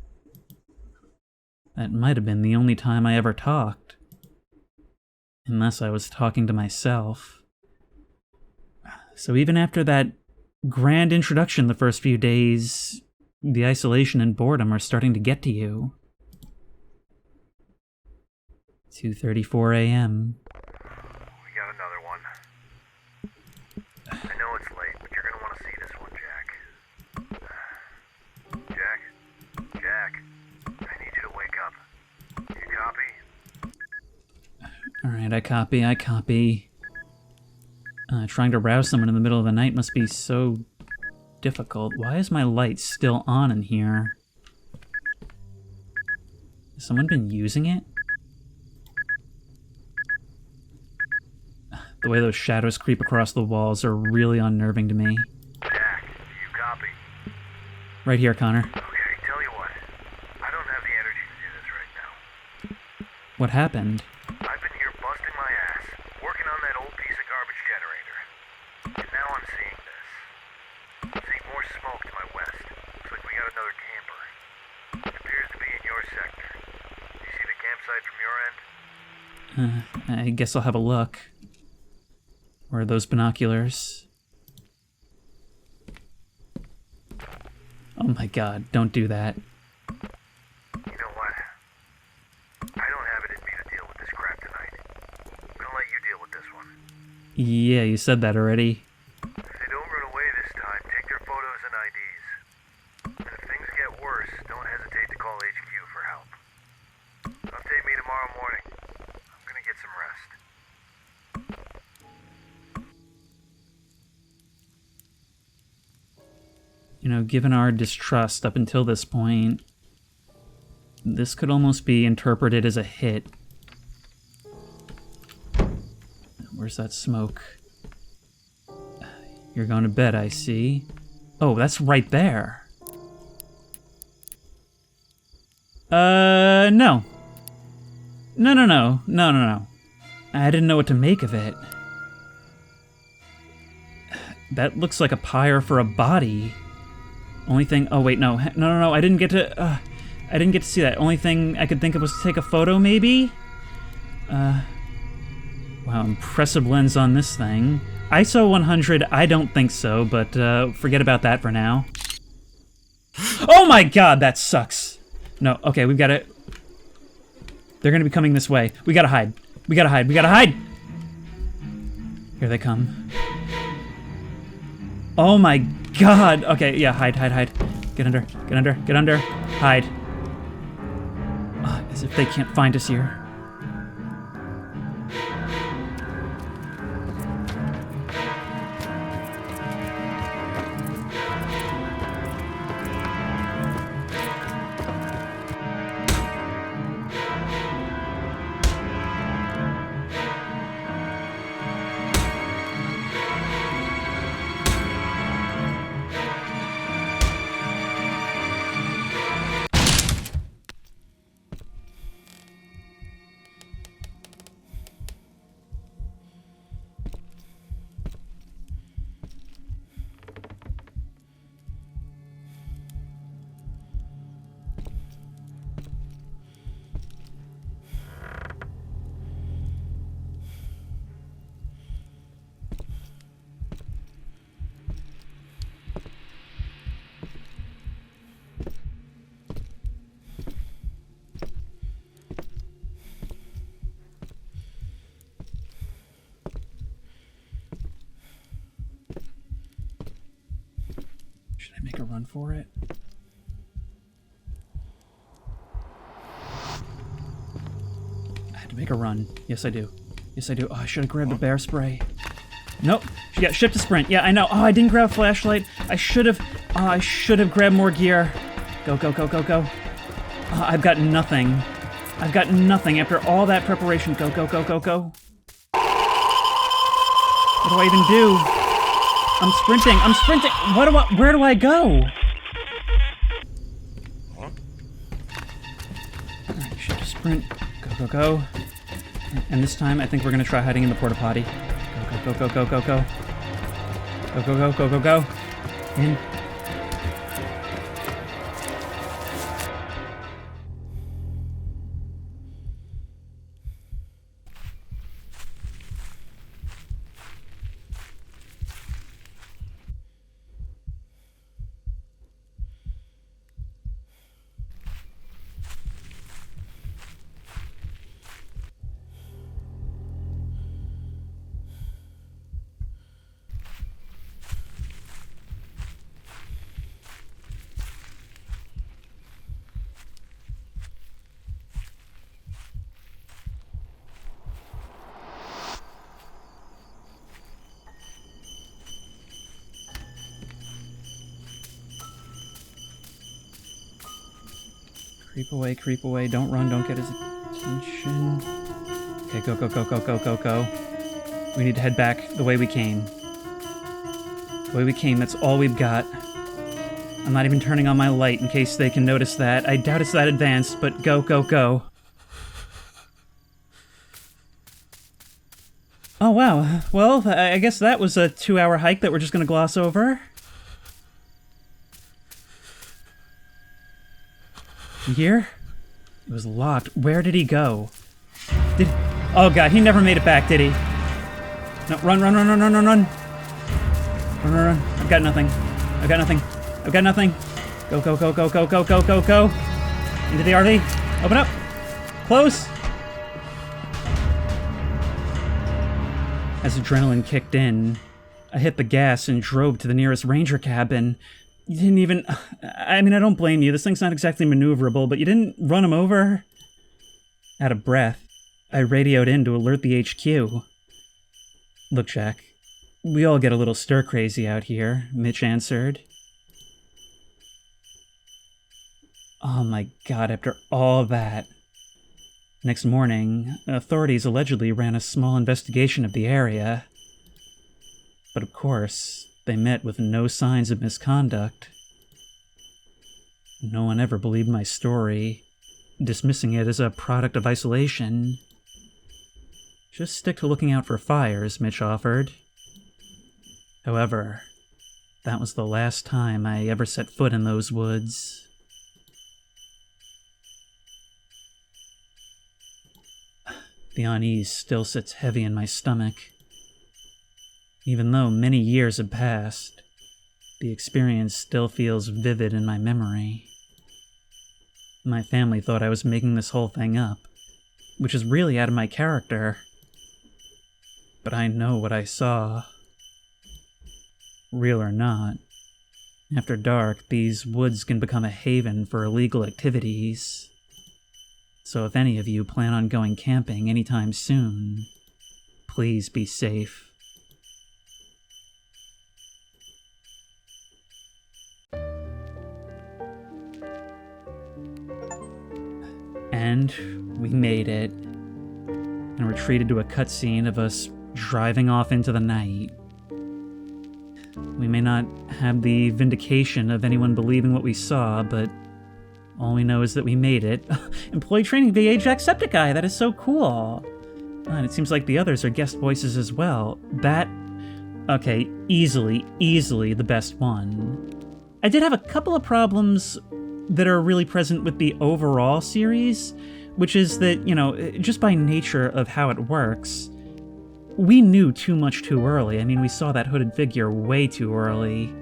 That might have been the only time I ever talked. Unless I was talking to myself. So even after that grand introduction the first few days, the isolation and boredom are starting to get to you. 2:34 a.m. We got another one. I know it's late, but you're gonna want to see this one, Jack. Jack, I need you to wake up. You copy? Alright, I copy. Trying to rouse someone in the middle of the night must be so difficult. Why is my light still on in here? Has someone been using it? The way those shadows creep across the walls are really unnerving to me. Jack, you copy? Right here, Connor. Okay, tell you what. I don't have the energy to do this right now. What happened? I've been here busting my ass, working on that old piece of garbage generator. And now I'm seeing this. I'm seeing more smoke to my west. Looks like we got another camper. It appears to be in your sector. You see the campsite from your end? I guess I'll have a look. Where are those binoculars? Oh my god, don't do that. You know what? I don't have it in me to deal with this crap tonight. I'm gonna let you deal with this one. Yeah, you said that already. If they don't run away this time, take their photos and IDs. And if things get worse, don't hesitate to call HQ for help. Update me tomorrow morning. I'm gonna get some rest. You know, given our distrust up until this point, this could almost be interpreted as a hit. Where's that smoke? You're going to bed, I see. Oh, that's right there. No. No. I didn't know what to make of it. That looks like a pyre for a body. Only thing... Oh, wait, no. No. I didn't get to see that. Only thing I could think of was to take a photo, maybe? Wow, impressive lens on this thing. ISO 100, I don't think so, but forget about that for now. Oh my god, that sucks! No, okay, we've got to... They're gonna be coming this way. We gotta hide. We gotta hide! Here they come. Oh my god! Okay, yeah, hide. Get under. Hide. As if they can't find us here. Should I make a run for it? I had to make a run. Yes, I do. Oh, I should have grabbed the bear spray. Nope. Yeah, shift to sprint. Yeah, I know. Oh, I didn't grab a flashlight. I should have grabbed more gear. Go. Oh, I've got nothing. After all that preparation. Go. What do I even do? I'm sprinting. Where do I go? Alright, shift to sprint. Go. And this time, I think we're gonna try hiding in the porta potty. Go. Go. In. Creep away. Don't run, don't get his attention. Okay, go, go, go, go, go, go, go. We need to head back the way we came. The way we came, that's all we've got. I'm not even turning on my light in case they can notice that. I doubt it's that advanced, but go, go, go. Oh, wow. Well, I guess that was a 2-hour hike that we're just gonna gloss over. You hear? It was locked. Where did he go? Oh god, he never made it back, did he? No, run, run, run, run, run, run, run. Run, run, run. I've got nothing. I've got nothing. I've got nothing. Go, go, go, go, go, go, go, go, go. Into the RV. Open up. Close. As adrenaline kicked in, I hit the gas and drove to the nearest ranger cabin. You didn't even... I mean, I don't blame you. This thing's not exactly maneuverable, but you didn't run him over? Out of breath, I radioed in to alert the HQ. Look, Jack, we all get a little stir-crazy out here, Mitch answered. Oh my god, after all that. Next morning, authorities allegedly ran a small investigation of the area. But of course, they met with no signs of misconduct. No one ever believed my story, dismissing it as a product of isolation. Just stick to looking out for fires, Mitch offered. However, that was the last time I ever set foot in those woods. The unease still sits heavy in my stomach. Even though many years have passed, the experience still feels vivid in my memory. My family thought I was making this whole thing up, which is really out of my character. But I know what I saw. Real or not, after dark, these woods can become a haven for illegal activities. So if any of you plan on going camping anytime soon, please be safe. And we made it, and we're treated to a cutscene of us driving off into the night. We may not have the vindication of anyone believing what we saw, but all we know is that we made it. Employee training via Jacksepticeye, that is so cool. And it seems like the others are guest voices as well. Okay, easily the best one. I did have a couple of problems that are really present with the overall series, which is that, just by nature of how it works, we knew too much too early. I mean, we saw that hooded figure way too early.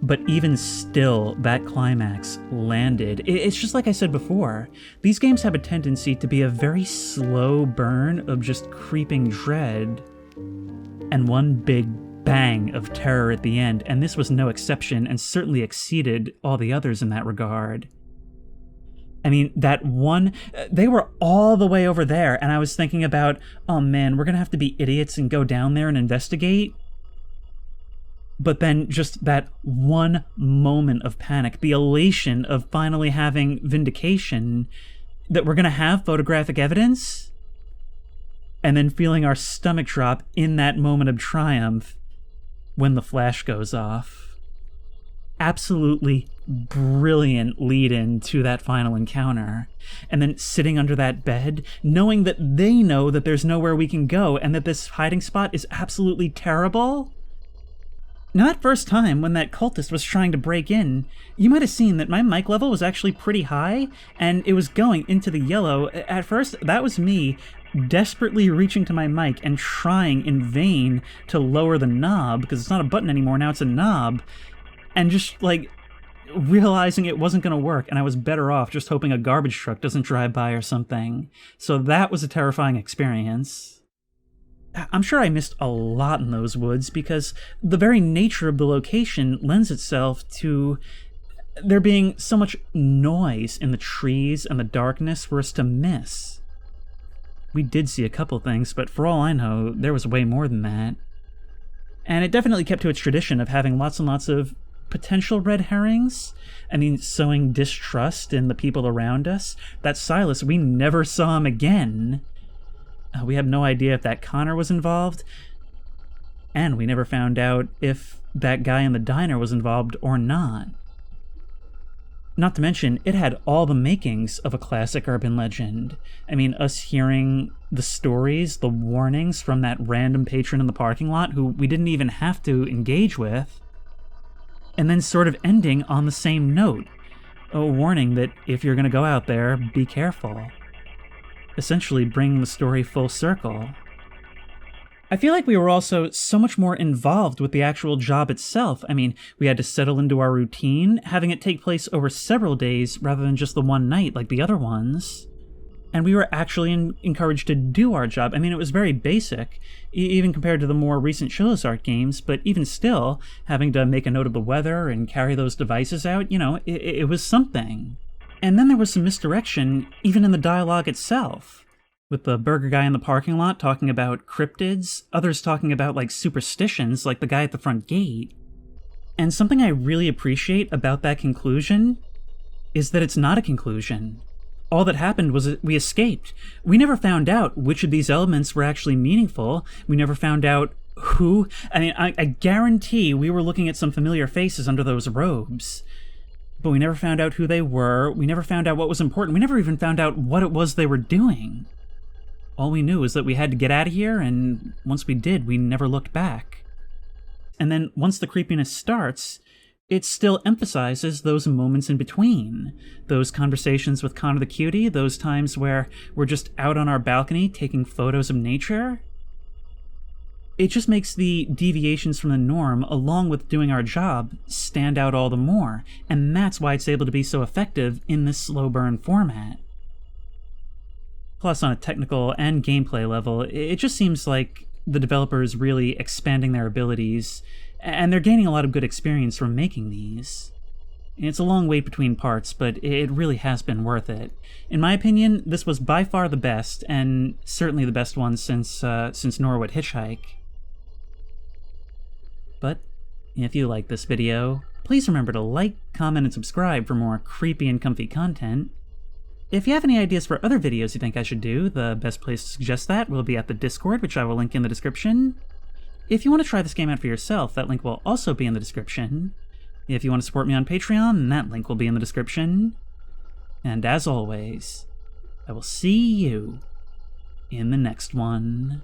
But even still, that climax landed. It's just like I said before, these games have a tendency to be a very slow burn of just creeping dread, and one big bang of terror at the end, and this was no exception and certainly exceeded all the others in that regard. I mean, that one, they were all the way over there, and I was thinking about, oh man, we're gonna have to be idiots and go down there and investigate. But then just that one moment of panic, the elation of finally having vindication, that we're gonna have photographic evidence, and then feeling our stomach drop in that moment of triumph when the flash goes off. Absolutely brilliant lead-in to that final encounter. And then sitting under that bed, knowing that they know that there's nowhere we can go and that this hiding spot is absolutely terrible. Now, that first time when that cultist was trying to break in, you might have seen that my mic level was actually pretty high, and it was going into the yellow. At first, that was me desperately reaching to my mic and trying in vain to lower the knob, because it's not a button anymore, now it's a knob, and just, realizing it wasn't going to work, and I was better off just hoping a garbage truck doesn't drive by or something. So that was a terrifying experience. I'm sure I missed a lot in those woods, because the very nature of the location lends itself to there being so much noise in the trees and the darkness for us to miss. We did see a couple things, but for all I know, there was way more than that. And it definitely kept to its tradition of having lots and lots of potential red herrings. I mean, sowing distrust in the people around us. That Silas, we never saw him again. We have no idea if that Connor was involved. And we never found out if that guy in the diner was involved or not. Not to mention, it had all the makings of a classic urban legend. I mean, us hearing the stories, the warnings from that random patron in the parking lot who we didn't even have to engage with, and then sort of ending on the same note. A warning that if you're going to go out there, be careful. Essentially bringing the story full circle. I feel like we were also so much more involved with the actual job itself. I mean, we had to settle into our routine, having it take place over several days rather than just the one night like the other ones. And we were actually encouraged to do our job. I mean, it was very basic, even compared to the more recent Chillis Art games, but even still, having to make a note of the weather and carry those devices out, it was something. And then there was some misdirection, even in the dialogue itself. With the burger guy in the parking lot talking about cryptids, others talking about, superstitions, like the guy at the front gate. And something I really appreciate about that conclusion is that it's not a conclusion. All that happened was that we escaped. We never found out which of these elements were actually meaningful. We never found out who. I mean, I guarantee we were looking at some familiar faces under those robes. But we never found out who they were. We never found out what was important. We never even found out what it was they were doing. All we knew was that we had to get out of here, and once we did, we never looked back. And then once the creepiness starts, it still emphasizes those moments in between. Those conversations with Connor the Cutie, those times where we're just out on our balcony taking photos of nature. It just makes the deviations from the norm, along with doing our job, stand out all the more, and that's why it's able to be so effective in this slow burn format. Plus, on a technical and gameplay level, it just seems like the developer is really expanding their abilities, and they're gaining a lot of good experience from making these. It's a long wait between parts, but it really has been worth it. In my opinion, this was by far the best, and certainly the best one since Norwood Hitchhike. But if you like this video, please remember to like, comment, and subscribe for more creepy and comfy content. If you have any ideas for other videos you think I should do, the best place to suggest that will be at the Discord, which I will link in the description. If you want to try this game out for yourself, that link will also be in the description. If you want to support me on Patreon, that link will be in the description. And as always, I will see you in the next one.